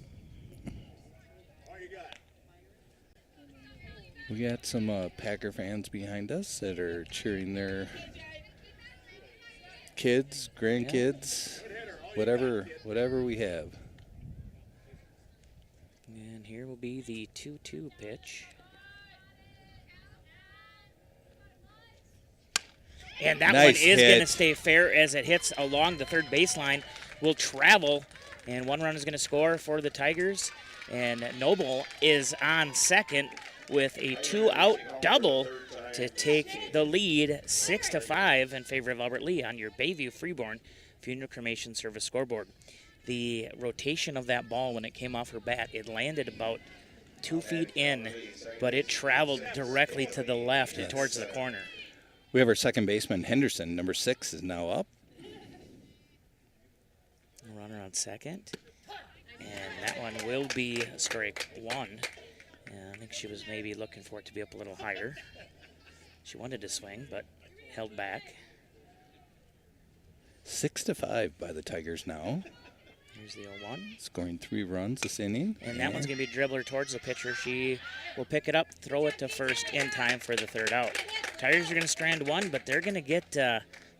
S6: We got some Packer fans behind us that are cheering their kids, grandkids, whatever we have.
S5: And here will be the 2-2 pitch. And that
S6: Nice
S5: one is
S6: hit.
S5: going to stay fair as it hits along the third baseline. Will travel, and one run is going to score for the Tigers. And Noble is on second with a 2-out double to take the lead 6-5 in favor of Albert Lee on your Bayview Freeborn Funeral Cremation Service scoreboard. The rotation of that ball when it came off her bat, it landed about 2 feet in, but it traveled directly to the left and towards the corner.
S6: We have our second baseman, Henderson, number 6, is now up.
S5: Runner on second. And that one will be strike one. I think she was maybe looking for it to be up a little higher. She wanted to swing, but held back.
S6: 6-5 by the Tigers now.
S5: Here's the 0-1.
S6: Scoring 3 runs this inning.
S5: And that one's going to be a dribbler towards the pitcher. She will pick it up, throw it to first in time for the third out. Tigers are going to strand 1, but they're going to get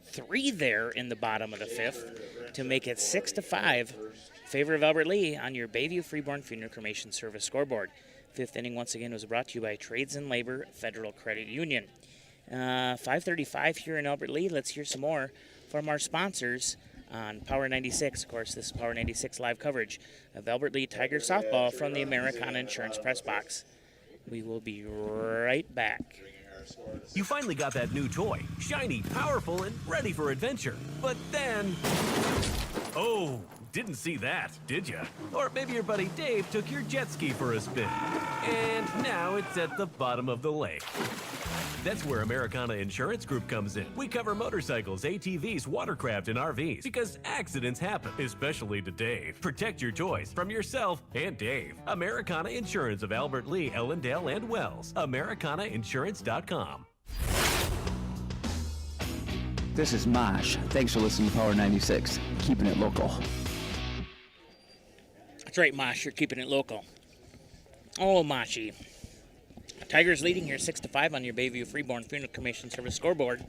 S5: 3 there in the bottom of the 5th to make it 6-5. Favor of Albert Lee on your Bayview Freeborn Funeral Cremation Service scoreboard. 5th inning once again was brought to you by Trades and Labor Federal Credit Union. 5:35 here in Albert Lee. Let's hear some more from our sponsors on Power 96. Of course, this is Power 96 live coverage of Albert Lee Tiger softball from the Americana Insurance Press Box. We will be right back.
S1: You finally got that new toy, shiny, powerful, and ready for adventure. But then, oh, didn't see that, did ya? Or maybe your buddy Dave took your jet ski for a spin, and now it's at the bottom of the lake. That's where Americana Insurance Group comes in. We cover motorcycles, ATVs, watercraft, and RVs because accidents happen, especially to Dave. Protect your toys from yourself and Dave. Americana Insurance of Albert Lee, Ellendale, and Wells. AmericanaInsurance.com.
S18: This is Mosh. Thanks for listening to Power 96, keeping it local.
S5: That's right, Mosh. You're keeping it local. Oh, Moshi. Tigers leading here 6-5 on your Bayview Freeborn Funeral Cremation Service scoreboard.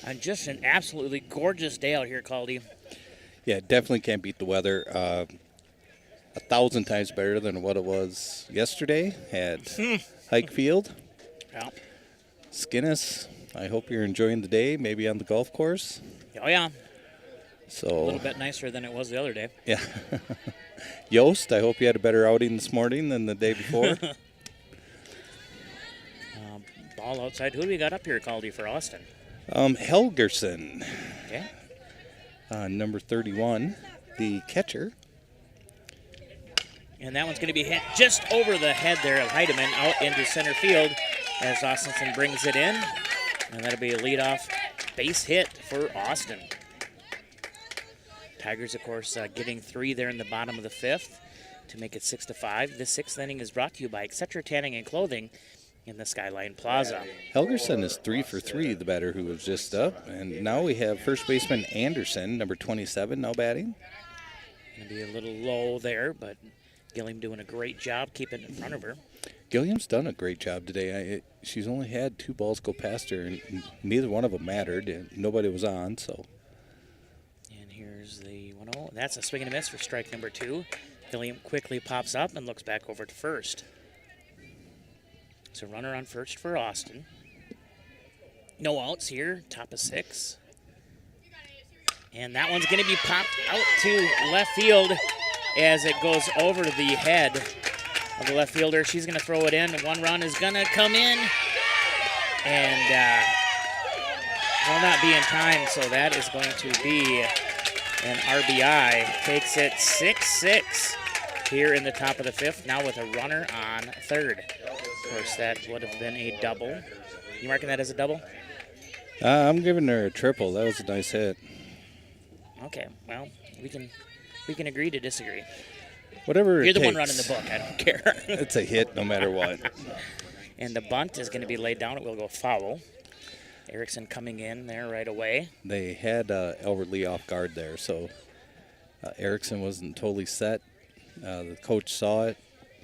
S5: And just an absolutely gorgeous day out here, Caldy.
S6: Yeah, definitely can't beat the weather. 1,000 times better than what it was yesterday at Hike Field.
S5: Yeah.
S6: Skinnis, I hope you're enjoying the day, maybe on the golf course.
S5: Oh, yeah.
S6: So
S5: a little bit nicer than it was the other day.
S6: Yeah. Yost, I hope you had a better outing this morning than the day before.
S5: Ball outside. Who do we got up here, Caldy, for Austin?
S6: Helgerson.
S5: Okay.
S6: Number 31, the catcher.
S5: And that one's going to be hit just over the head there of Heidemann out into center field as Austinson brings it in. And that'll be a leadoff base hit for Austin. Tigers, of course, getting 3 there in the bottom of the 5th to make it 6-5. The 6th inning is brought to you by Etc. Tanning and Clothing in the Skyline Plaza.
S6: Helgerson is 3 for 3, the batter who was just up. And now we have first baseman Anderson, number 27, now batting.
S5: Going to be a little low there, but Gilliam doing a great job keeping it in front of her.
S6: Gilliam's done a great job today. She's only had 2 balls go past her, and neither one of them mattered, and nobody was on, so.
S5: And here's the 1-0. That's a swing and a miss for strike number 2. Gilliam quickly pops up and looks back over to first. So runner on first for Austin. No outs here, top of 6. And that one's going to be popped out to left field as it goes over the head of the left fielder. She's going to throw it in. 1 run is going to come in and will not be in time, so that is going to be an RBI. Takes it 6-6 here in the top of the 5th, now with a runner on third. Of course, that would have been a double. You marking that as a double?
S6: I'm giving her a triple. That was a nice hit.
S5: Okay, well, we can agree to disagree.
S6: Whatever
S5: You're
S6: it
S5: the
S6: takes.
S5: one running the book. I don't care.
S6: It's a hit no matter what.
S5: And the bunt is going to be laid down. It will go foul. Erickson coming in there right away.
S6: They had Albert Lee off guard there, so Erickson wasn't totally set. The coach saw it.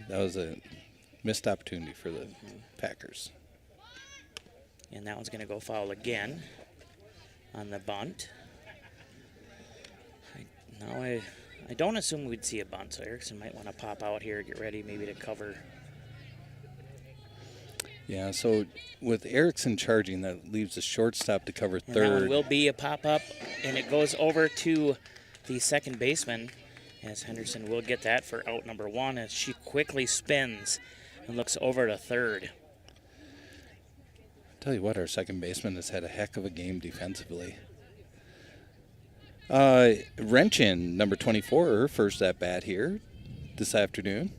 S6: That was a missed opportunity for the Packers.
S5: And that one's going to go foul again on the bunt. Now I I don't assume we'd see a bunt, so Erickson might want to pop out here, get ready maybe to cover.
S6: Yeah, so with Erickson charging, that leaves the shortstop to cover
S5: And that one
S6: third.
S5: will be a pop-up, and it goes over to the second baseman, as Henderson will get that for out number 1 as she quickly spins and looks over to third.
S6: Tell you what, our second baseman has had a heck of a game defensively. Renchin, number 24, her first at bat here this afternoon.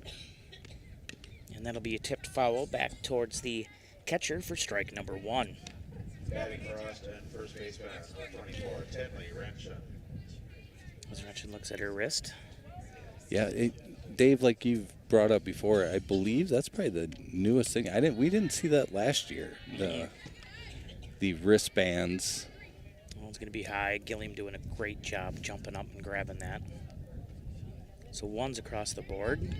S5: And that'll be a tipped foul back towards the catcher for strike number 1.
S7: Batting for Austin, first baseman, number 24, Tinley Renchin.
S5: As Renchin looks at her wrist.
S6: Yeah, Dave, like you've brought up before, I believe that's probably the newest thing. We didn't see that last year. The wristbands.
S5: One's going to be high. Gilliam doing a great job jumping up and grabbing that. So 1's across the board.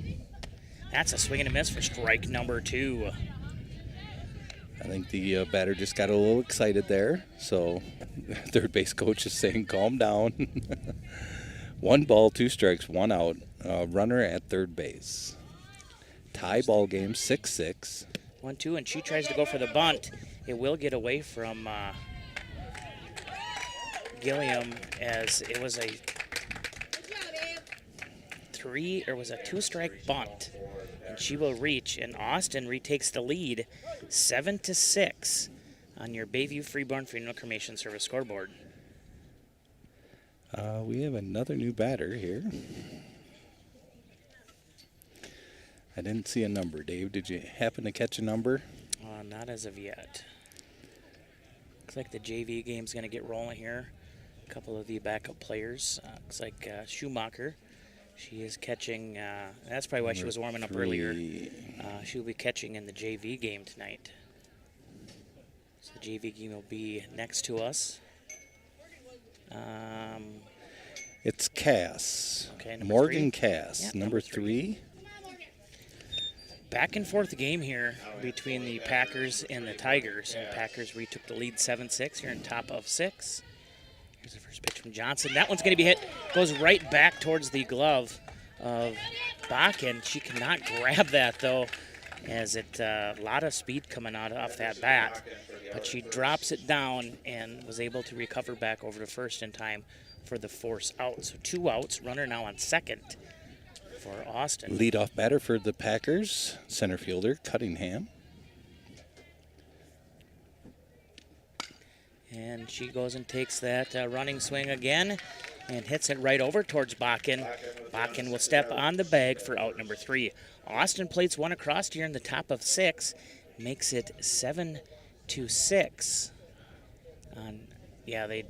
S5: That's a swing and a miss for strike number 2.
S6: I think the batter just got a little excited there. So third base coach is saying, calm down. 1 ball, 2 strikes, 1 out. Runner at third base. Tie ball game, 6-6.
S5: 1-2, and she tries to go for the bunt. It will get away from Gilliam, as it was a 2-strike bunt, and she will reach, and Austin retakes the lead 7-6 on your Bayview Freeborn Funeral Cremation Service scoreboard.
S6: We have another new batter here. I didn't see a number. Dave, did you happen to catch a number?
S5: Not as of yet. Looks like the JV game's going to get rolling here. A couple of the backup players. Looks like Schumacher. She is catching. That's probably why she was warming up earlier. She will be catching in the JV game tonight. So the JV game will be next to us.
S6: It's Cass.
S5: Okay,
S6: Morgan
S5: 3.
S6: Cass,
S5: Yeah,
S6: number 3.
S5: Back and forth game here between the Packers and the Tigers. And the Packers retook the lead 7-6 here in top of 6. Here's the first pitch from Johnson. That one's going to be hit. Goes right back towards the glove of Bakken. She cannot grab that, though, as it a lot of speed coming out off that bat. But she drops it down and was able to recover back over to first in time for the force out. So 2 outs. Runner now on second for Austin.
S6: Leadoff batter for the Packers, center fielder Cunningham.
S5: And she goes and takes that running swing again and hits it right over towards Bakken. Bakken will step on the bag for out number 3. Austin plates 1 across here in the top of 6, makes it 7-6. They had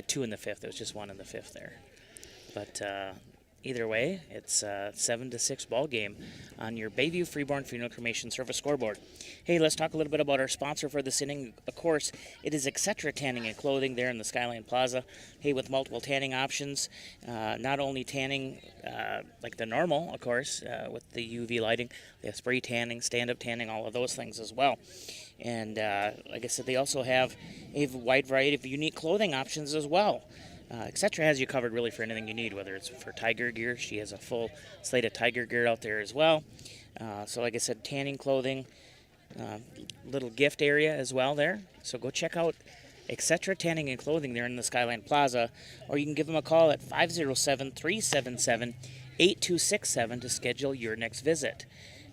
S5: 2 in the 5th. It was just 1 in the 5th there. But either way, it's a 7-6 ball game on your Bayview Freeborn Funeral Cremation Service scoreboard. Hey, let's talk a little bit about our sponsor for this inning. Of course, it is Etc. Tanning and Clothing there in the Skyline Plaza. Hey, with multiple tanning options, not only tanning like the normal, of course, with the UV lighting, they have spray tanning, stand-up tanning, all of those things as well. And like I said, they also have a wide variety of unique clothing options as well. Etc. has you covered really for anything you need, whether it's for Tiger gear. She has a full slate of Tiger gear out there as well. So like I said, tanning clothing, little gift area as well there. So go check out Etc. Tanning and Clothing there in the Skyline Plaza, or you can give them a call at 507-377-8267 to schedule your next visit.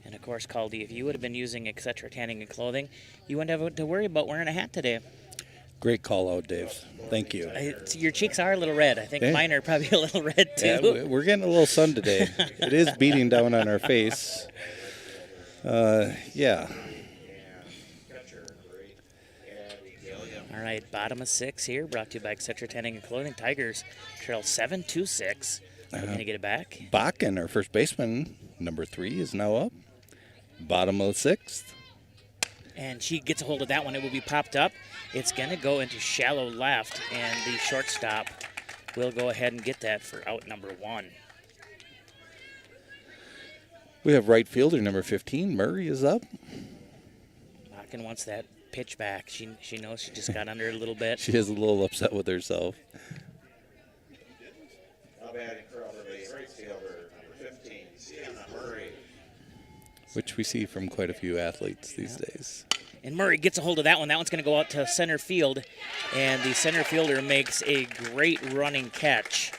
S5: And of course, Caldy, if you would have been using Etc. Tanning and Clothing, you wouldn't have to worry about wearing a hat today.
S6: Great call out, Dave. Thank you.
S5: Your cheeks are a little red. I think mine are probably a little red too.
S6: Yeah, we're getting a little sun today. It is beating down on our face. Yeah.
S5: All right, bottom of 6 here, brought to you by Etc. Tanning and Clothing. Tigers trail 7-6. We're going to get it back.
S6: Bakken, our first baseman, number 3, is now up. Bottom of the 6th.
S5: And she gets a hold of that one. It will be popped up. It's going to go into shallow left, and the shortstop will go ahead and get that for out number 1.
S6: We have right fielder number 15. Murray is up.
S5: Bakken wants that pitch back. She knows she just got under it a little bit.
S6: She is a little upset with herself.
S7: batting for Elberly, right fielder, number 15, Sienna Murray.
S6: Which we see from quite a few athletes these days.
S5: And Murray gets a hold of that one. That one's going to go out to center field, and the center fielder makes a great running catch.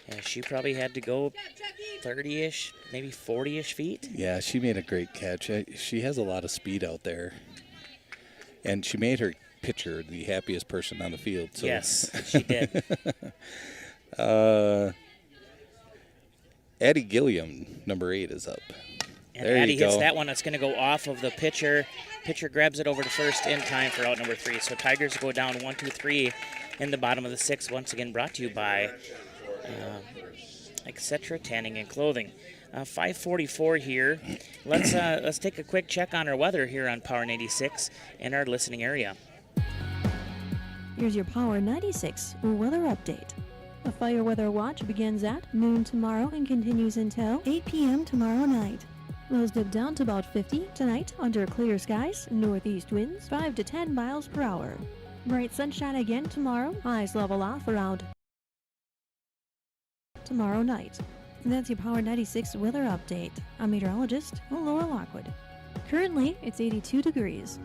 S5: And she probably had to go 30-ish, maybe 40-ish feet.
S6: Yeah, she made a great catch. She has a lot of speed out there. And she made her pitcher the happiest person on the field. So.
S5: Yes, she did.
S6: Addie Gilliam, number 8, is up.
S5: And
S6: there
S5: Addie
S6: you go.
S5: hits that one. That's going to go off of the pitcher. Pitcher grabs it over to first in time for out number 3. So Tigers go down 1-2-3 in the bottom of the 6th. Once again, brought to you by Etc. Tanning and Clothing. 5:44 here. Let's take a quick check on our weather here on Power 96 in our listening area.
S12: Here's your Power 96 weather update. A fire weather watch begins at noon tomorrow and continues until 8 p.m. tomorrow night. Lows dip down to about 50 tonight under clear skies, northeast winds 5 to 10 miles per hour. Bright sunshine again tomorrow, highs level off around tomorrow night. And that's your Power 96 weather update. I'm meteorologist Laura Lockwood. Currently, it's 82 degrees.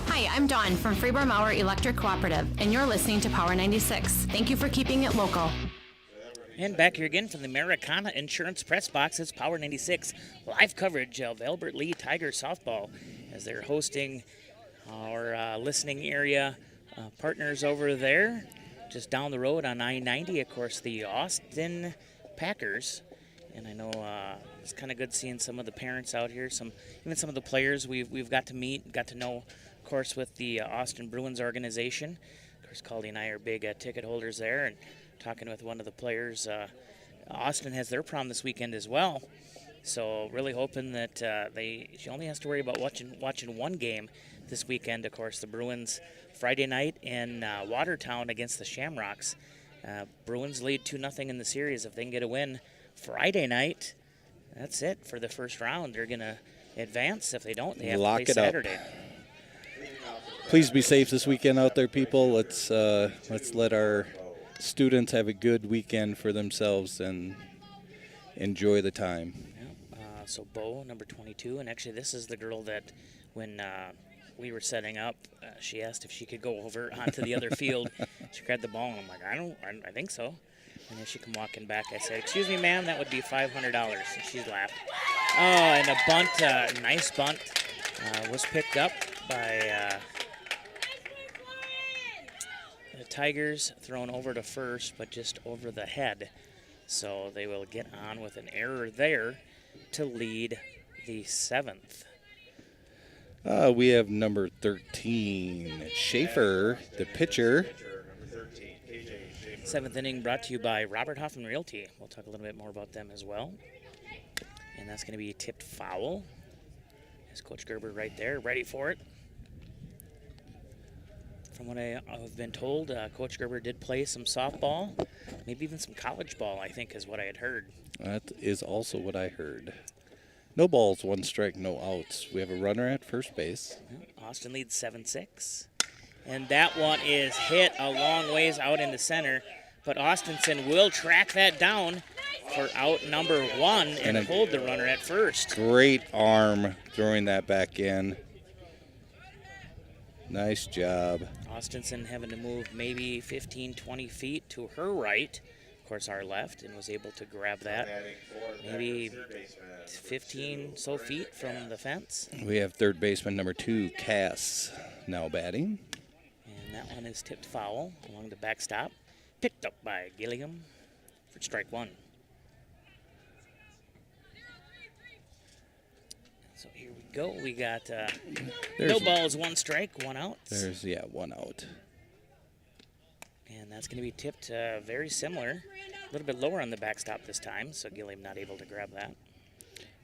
S10: Hi, I'm Dawn from Freeborn Mauer Electric Cooperative, and you're listening to Power 96. Thank you for keeping it local.
S5: And back here again from the Americana Insurance Press Box, it's Power 96 live coverage of Albert Lee Tiger softball as they're hosting our listening area partners over there. Just down the road on I-90, of course, the Austin Packers. And I know it's kind of good seeing some of the parents out here, even some of the players we've got to meet, got to know, of course, with the Austin Bruins organization. Of course, Caldy and I are big ticket holders there, and talking with one of the players. Austin has their prom this weekend as well. So really hoping that she only has to worry about watching one game this weekend. Of course, the Bruins Friday night in Watertown against the Shamrocks. Bruins lead 2-0 in the series. If they can get a win Friday night, that's it for the first round. They're going to advance. If they don't, they have
S6: Lock
S5: to play
S6: it up.
S5: Saturday.
S6: Please be safe this weekend out there, people. Let's let our students have a good weekend for themselves and enjoy the time.
S5: So Bo, number 22, and actually this is the girl that when we were setting up, she asked if she could go over onto the other field. She grabbed the ball, and I'm like, I think so. And then she come walking back. I said, excuse me, ma'am, that would be $500. And she laughed. Oh, and a bunt, nice bunt, was picked up by the Tigers, thrown over to first, but just over the head. So they will get on with an error there to lead the 7th.
S6: We have number 13, Schaefer, the pitcher.
S5: 7th inning brought to you by Robert Hoffman Realty. We'll talk a little bit more about them as well. And that's going to be tipped foul. There's Coach Gerber right there, ready for it. From what I've been told, Coach Gerber did play some softball, maybe even some college ball, I think is what I had heard.
S6: That is also what I heard. No balls, 1 strike, no outs. We have a runner at first base.
S5: Austin leads 7-6. And that one is hit a long ways out into center. But Austinson will track that down for out number 1 and hold the runner at first.
S6: Great arm throwing that back in. Nice job.
S5: Austinson having to move maybe 15, 20 feet to her right. Of course, our left, and was able to grab that maybe 15 so feet from the fence.
S6: We have third baseman number 2, Cass, now batting.
S5: And that one is tipped foul along the backstop. Picked up by Gilliam for strike 1. So here we go. We got no balls, 1 strike, 1 out.
S6: There's, 1 out.
S5: And that's going to be tipped very similar. A little bit lower on the backstop this time, so Gilliam not able to grab that.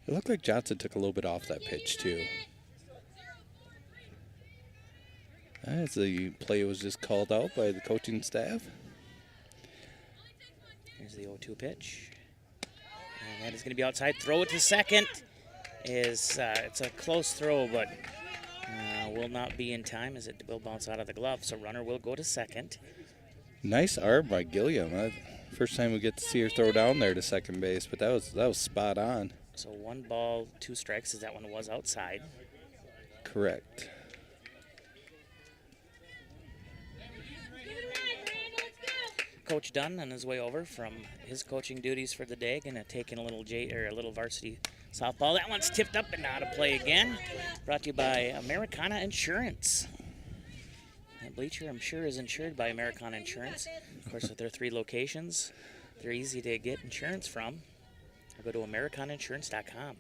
S6: It looked like Johnson took a little bit off that pitch, too. As the play was just called out by the coaching staff.
S5: Here's the 0-2 pitch. And that is going to be outside. Throw it to second. It's a close throw, but will not be in time as it will bounce out of the glove. So runner will go to second.
S6: Nice arm by Gilliam. First time we get to see her throw down there to second base, but that was spot on.
S5: So 1 ball, 2 strikes, as that one was outside.
S6: Correct.
S5: Coach Dunn on his way over from his coaching duties for the day, gonna take in a little varsity softball. That one's tipped up and out of play again. Brought to you by Americana Insurance. That bleacher, I'm sure, is insured by Americana Insurance. Of course, with their 3 locations, they're easy to get insurance from. Go to AmericanInsurance.com.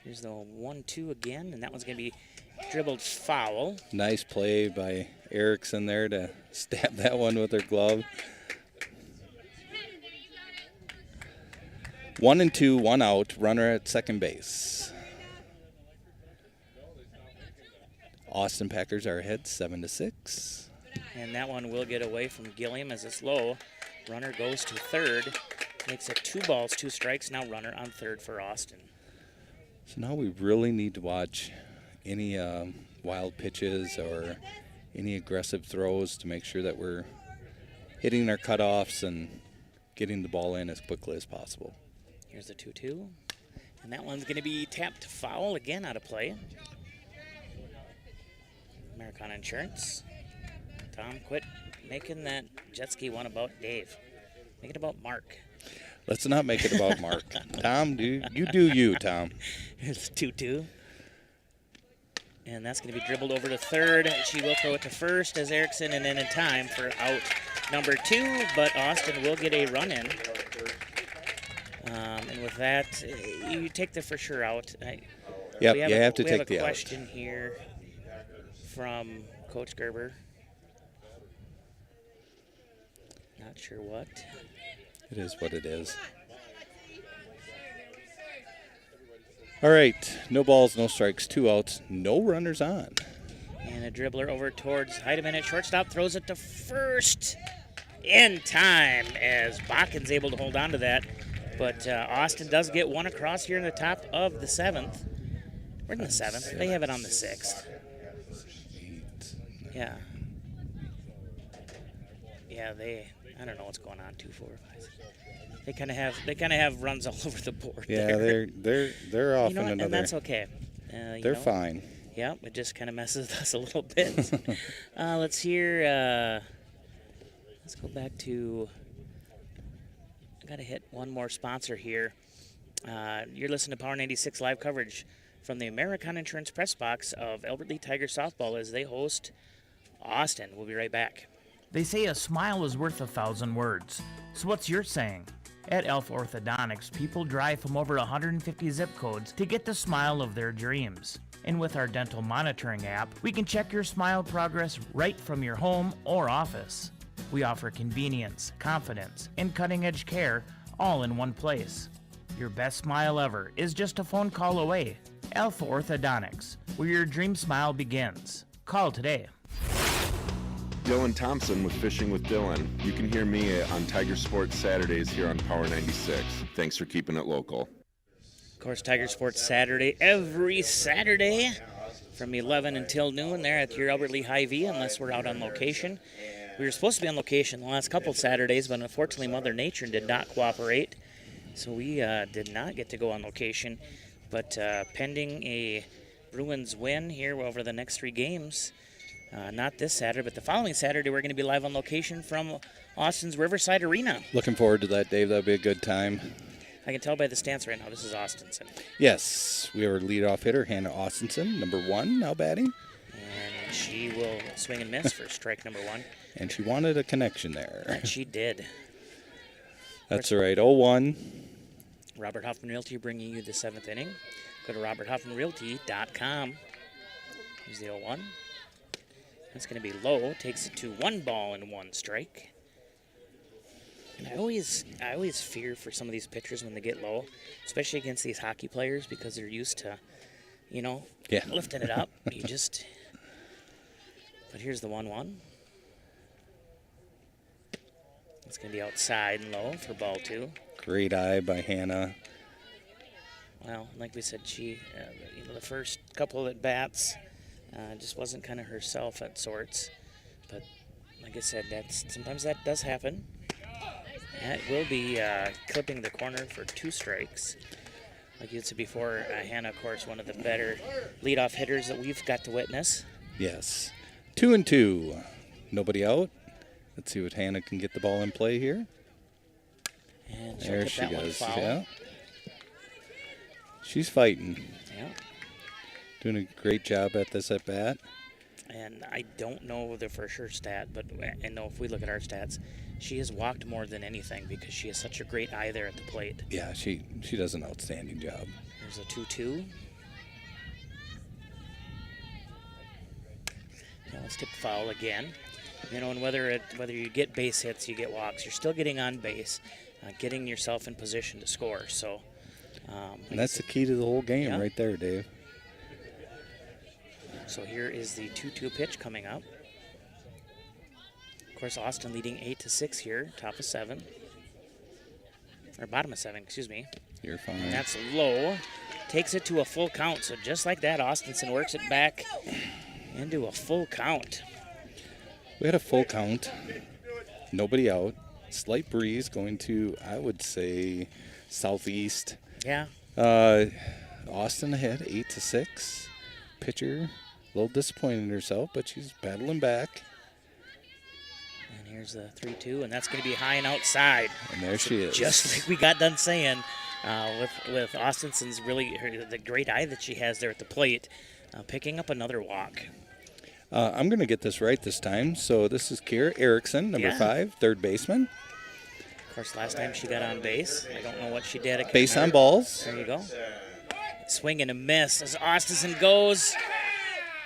S5: Here's the 1-2 again, and that one's going to be dribbled foul.
S6: Nice play by Erickson there to stab that one with her glove. 1-2, 1 out, runner at second base. Austin Packers are ahead 7-6.
S5: And that one will get away from Gilliam as it's low. Runner goes to third. Makes it 2 balls, 2 strikes. Now runner on third for Austin.
S6: So now we really need to watch any wild pitches or any aggressive throws to make sure that we're hitting our cutoffs and getting the ball in as quickly as possible.
S5: Here's the 2-2. And that one's going to be tapped foul again out of play. Americana Insurance. Tom, quit making that jet ski one about Dave. Make it about Mark.
S6: Let's not make it about Mark. Tom, you do you, Tom.
S5: Here's 2-2. And that's going to be dribbled over to third. She will throw it to first as Erickson, and then in time for out number 2. But Austin will get a run in. And with that, you take the for sure out.
S6: Yep, you have to take the out.
S5: We have a question here from Coach Gerber. Not sure what.
S6: It is what it is. All right, no balls, no strikes, 2 outs, no runners on.
S5: And a dribbler over towards Heidemann at shortstop, throws it to first in time as Bakken's able to hold on to that. But Austin does get one across here in the top of the 7th. We're in the 7th. They have it on the 6th. Yeah. Yeah, I don't know what's going on. 2, 4, 5, 6. They kind of have runs all over the board.
S6: Yeah,
S5: there.
S6: they're off
S5: you know
S6: in
S5: what?
S6: another.
S5: And that's okay.
S6: They're fine.
S5: Yeah, it just kind of messes us a little bit. Let's hear. Let's go back to. I gotta hit one more sponsor here. You're listening to Power 96 live coverage from the American Insurance Press Box of Albert Lee Tiger Softball as they host Austin. We'll be right back.
S8: They say a smile is worth 1,000 words. So what's your saying? At Alpha Orthodontics, people drive from over 150 zip codes to get the smile of their dreams. And with our dental monitoring app, we can check your smile progress right from your home or office. We offer convenience, confidence, and cutting-edge care all in one place. Your best smile ever is just a phone call away. Alpha Orthodontics, where your dream smile begins. Call today.
S19: Dylan Thompson with Fishing with Dylan. You can hear me on Tiger Sports Saturdays here on Power 96. Thanks for keeping it local.
S5: Of course, Tiger Sports Saturday, every Saturday from 11 until noon there at your Albert Lee Hy-Vee, unless we're out on location. We were supposed to be on location the last couple Saturdays, but unfortunately Mother Nature did not cooperate, so we did not get to go on location. But pending a Bruins win here over the next 3 games, not this Saturday, but the following Saturday, we're going to be live on location from Austin's Riverside Arena.
S6: Looking forward to that, Dave. That'll be a good time.
S5: I can tell by the stance right now, this is Austinson.
S6: Yes, we have our leadoff hitter, Hannah Austinson, number 1, now batting.
S5: And she will swing and miss for strike number 1.
S6: And she wanted a connection there.
S5: And she did.
S6: That's all right, 0-1.
S5: Robert Hoffman Realty bringing you the 7th inning. Go to roberthoffmanrealty.com. Here's the 0-1. That's going to be low. Takes it to 1 ball and 1 strike. And I always fear for some of these pitchers when they get low, especially against these hockey players because they're used to, lifting it up. But here's the 1-1. It's going to be outside and low for ball 2.
S6: Great eye by Hannah.
S5: Well, like we said, she, the first couple of at-bats just wasn't kind of herself at sorts. But like I said, sometimes that does happen. That will be clipping the corner for 2 strikes. Like you said before, Hannah, of course, one of the better leadoff hitters that we've got to witness.
S6: Yes. 2-2. Nobody out. Let's see what Hannah can get the ball in play here.
S5: And
S6: there she goes.
S5: Foul.
S6: Yeah. She's fighting.
S5: Yeah.
S6: Doing a great job at this at bat.
S5: And I don't know the for sure stat, but I know if we look at our stats, she has walked more than anything because she has such a great eye there at the plate.
S6: Yeah, she does an outstanding job.
S5: There's a 2-2. Now let's tip foul again. You know, and whether you get base hits, you get walks, you're still getting on base, getting yourself in position to score. So,
S6: and that's the key to the whole game right there, Dave.
S5: So here is the 2-2 pitch coming up. Of course, Austin leading 8-6 here, top of 7. Or bottom of 7, excuse me.
S6: You're fine.
S5: And that's low. Takes it to a full count. So just like that, Austinson works it back into a full count.
S6: We had a full count. Nobody out. Slight breeze going to, I would say, southeast.
S5: Yeah.
S6: Austin ahead, 8-6. Pitcher, a little disappointed in herself, but she's battling back.
S5: And here's the 3-2, and that's going to be high and outside.
S6: And there she is.
S5: Just like we got done saying, with Austinson's the great eye that she has there at the plate, picking up another walk.
S6: I'm going to get this right this time. So this is Kira Erickson, number 5, third baseman.
S5: Of course, last time she got on base. I don't know what she did.
S6: Base on balls.
S5: There you go. Swing and a miss as Austenson goes.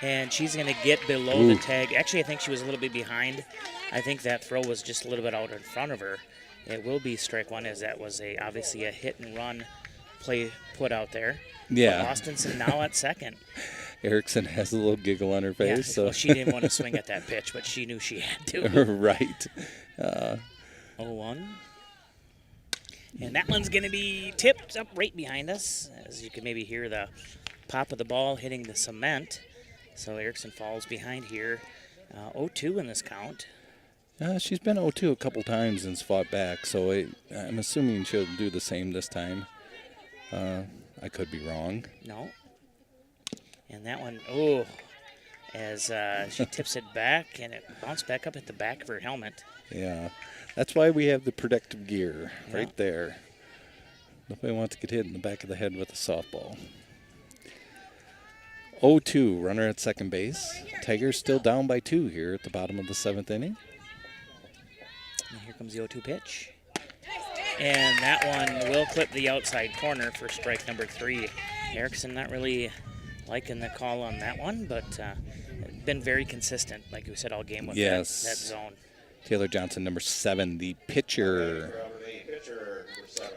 S5: And she's going to get below the tag. Actually, I think she was a little bit behind. I think that throw was just a little bit out in front of her. It will be strike 1 as that was obviously a hit and run play put out there.
S6: Yeah.
S5: But Austenson now at second.
S6: Erickson has a little giggle on her face.
S5: Yeah,
S6: so
S5: well, she didn't want to swing at that pitch, but she knew she had to.
S6: Right.
S5: 0-1. And that one's going to be tipped up right behind us, as you can maybe hear the pop of the ball hitting the cement. So Erickson falls behind here. 0-2 in this count.
S6: She's been 0-2 a couple times and fought back, so I'm assuming she'll do the same this time. I could be wrong.
S5: No. And that one, as she tips it back, and it bounced back up at the back of her helmet.
S6: Yeah, that's why we have the protective gear right there. Nobody wants to get hit in the back of the head with a softball. 0-2, runner at second base. Tigers still down by 2 here at the bottom of the 7th inning.
S5: And here comes the 0-2 pitch. And that one will clip the outside corner for strike number 3. Erickson not really liking the call on that one, but been very consistent, like we said, all game with that zone.
S6: Taylor Johnson, number 7, the pitcher.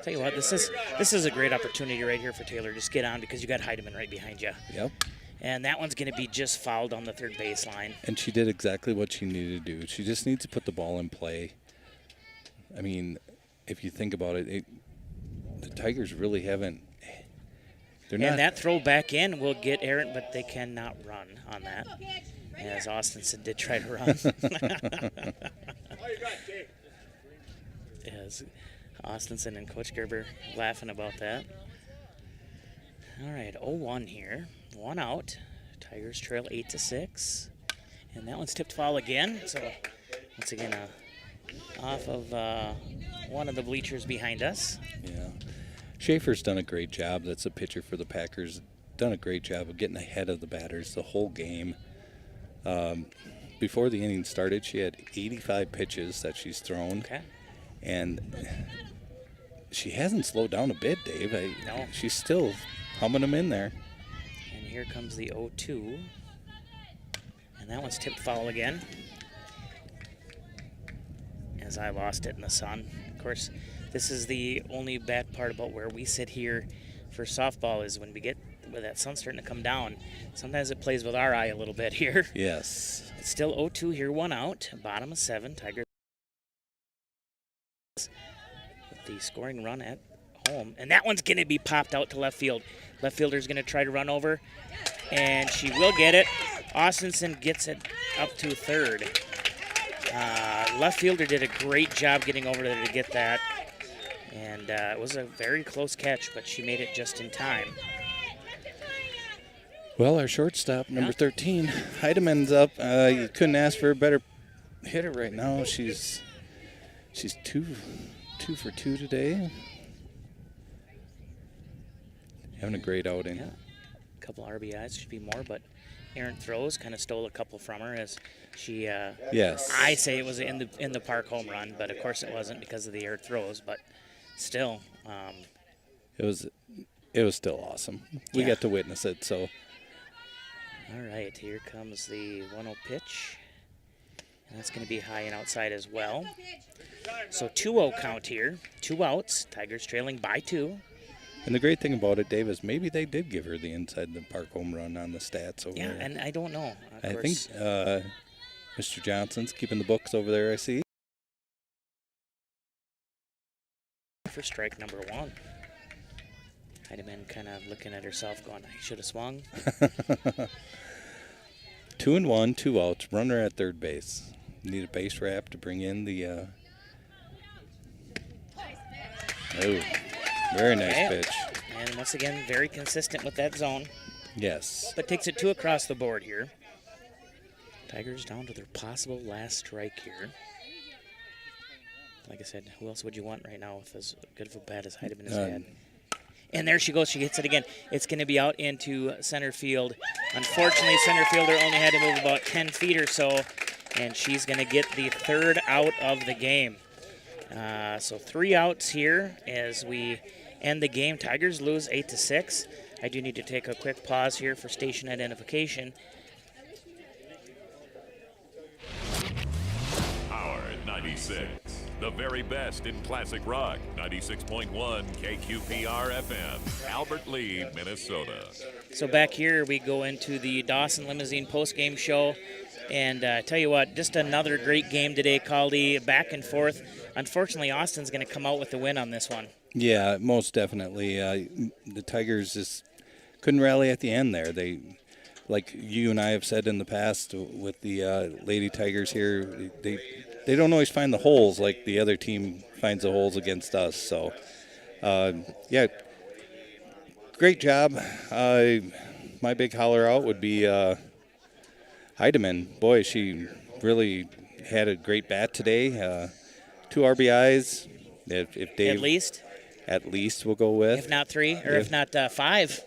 S5: Tell you what, this is a great opportunity right here for Taylor. Just get on because you got Heidemann right behind you.
S6: Yep.
S5: And that one's going to be just fouled on the third baseline.
S6: And she did exactly what she needed to do. She just needs to put the ball in play. I mean, if you think about it, the Tigers really haven't.
S5: And that throw back in will get Aaron, but they cannot run on that. As Austenson did try to run. As Austenson and Coach Gerber laughing about that. All right, 0-1 here. 1 out. Tigers trail 8-6. And that one's tipped foul again. So once again, off of one of the bleachers behind us.
S6: Yeah. Schaefer's done a great job. That's a pitcher for the Packers. Done a great job of getting ahead of the batters the whole game. Before the inning started, she had 85 pitches that she's thrown.
S5: Okay.
S6: And she hasn't slowed down a bit, Dave.
S5: No.
S6: She's still humming them in there.
S5: And here comes the 0-2. And that one's tipped foul again. As I lost it in the sun. Of course, this is the only bad part about where we sit here for softball is when we get with that sun starting to come down. Sometimes it plays with our eye a little bit here.
S6: Yes.
S5: It's still 0-2 here, 1 out. Bottom of 7. Tigers with the scoring run at home. And that one's going to be popped out to left field. Left fielder's going to try to run over. And she will get it. Austenson gets it up to third. Left fielder did a great job getting over there to get that. And it was a very close catch, but she made it just in time.
S6: Well, our shortstop, number 13, Heidemann's up. You couldn't ask for a better hitter right now. She's two for two today. Having a great outing.
S5: Yeah. A couple RBIs, should be more, but errant throws kind of stole a couple from her as she.
S6: Yes.
S5: I say it was in the park home run, but of course it wasn't because of the errant throws. But still.
S6: It was still awesome. We got to witness it, so.
S5: All right, here comes the 1-0 pitch. And that's going to be high and outside as well. So 2-0 count here. 2 outs. Tigers trailing by 2.
S6: And the great thing about it, Dave, is maybe they did give her the inside the park home run on the stats over
S5: Yeah,
S6: there.
S5: and I don't know.
S6: I think Mr. Johnson's keeping the books over there, I see.
S5: For strike number 1. Heidemann kind of looking at herself going, I should have swung.
S6: 2-1, 2 outs, runner at third base. Need a base wrap to bring in the. Oh, very nice pitch.
S5: And once again, very consistent with that zone.
S6: Yes.
S5: But takes it 2 across the board here. Tigers down to their possible last strike here. Like I said, who else would you want right now with as good of a bat as Heidemann has had? And there she goes. She hits it again. It's going to be out into center field. Unfortunately, center fielder only had to move about 10 feet or so, and she's going to get the 3rd out of the game. So 3 outs here as we end the game. Tigers lose 8-6. I do need to take a quick pause here for station identification.
S11: Power 96. The very best in classic rock. 96.1 KQPR FM. Albert Lee, Minnesota.
S5: So back here we go into the Dawson Limousine postgame show. And tell you what, just another great game today, Caldy. Back and forth. Unfortunately, Austin's going to come out with the win on this one.
S6: Yeah, most definitely. The Tigers just couldn't rally at the end there. They, like you and I have said in the past with the Lady Tigers here, they don't always find the holes like the other team finds the holes against us. So, yeah, great job. My big holler out would be Heidemann. Boy, she really had a great bat today. 2 RBIs. If Dave, at least we'll go with.
S5: If not 3, or if not 5.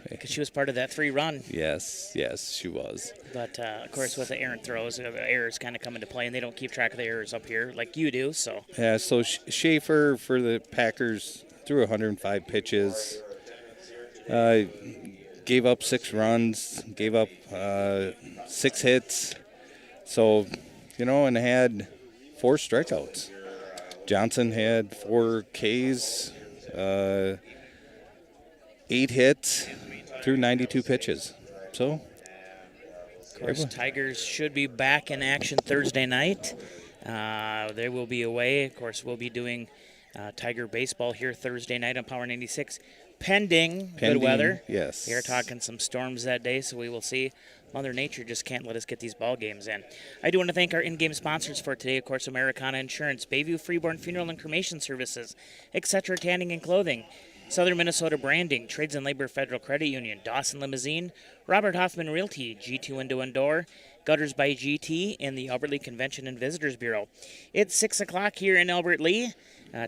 S5: Because she was part of that 3 run.
S6: Yes, she was.
S5: But, of course, with the errant throws, the errors kind of come into play, and they don't keep track of the errors up here like you do. So
S6: yeah, so Schaefer for the Packers threw 105 pitches. Gave up 6 runs, gave up 6 hits. So, and had 4 strikeouts. Johnson had 4 Ks, 8 hits, threw 92 pitches. So,
S5: of course, Tigers should be back in action Thursday night. They will be away. Of course, we'll be doing Tiger baseball here Thursday night on Power 96. Pending good weather.
S6: Yes.
S5: We are talking some storms that day, so we will see. Mother Nature just can't let us get these ball games in. I do want to thank our in-game sponsors for today, of course, Americana Insurance, Bayview Freeborn Funeral and Cremation Services, etc. Tanning and Clothing, Southern Minnesota Branding, Trades and Labor Federal Credit Union, Dawson Limousine, Robert Hoffman Realty, G2 Window and Door, Gutters by GT, and the Albert Lee Convention and Visitors Bureau. It's 6 o'clock here in Albert Lee.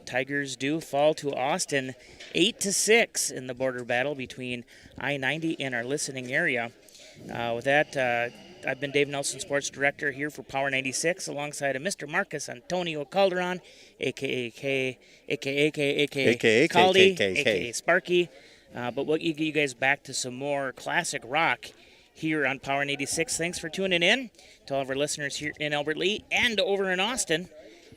S5: Tigers do fall to Austin 8-6 in the border battle between I-90 and our listening area. With that, I've been Dave Nelson, Sports Director here for Power 96, alongside of Mr. Marcus Antonio Calderon, a.k.a. Caldy, a.k.a. Sparky. But we'll get you guys back to some more classic rock here on Power 96. Thanks for tuning in to all of our listeners here in Albert Lee and over in Austin.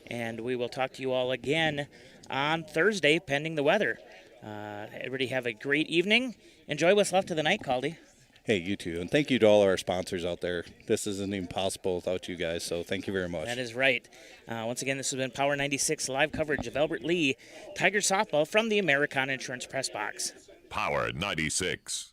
S5: And we will talk to you all again on Thursday, pending the weather. Everybody have a great evening. Enjoy what's left of the night, Caldy.
S6: Hey, you too. And thank you to all our sponsors out there. This isn't even possible without you guys, so thank you very much.
S5: That is right. Once again, this has been Power 96 live coverage of Albert Lee Tiger softball from the Americana Insurance Press Box.
S11: Power 96.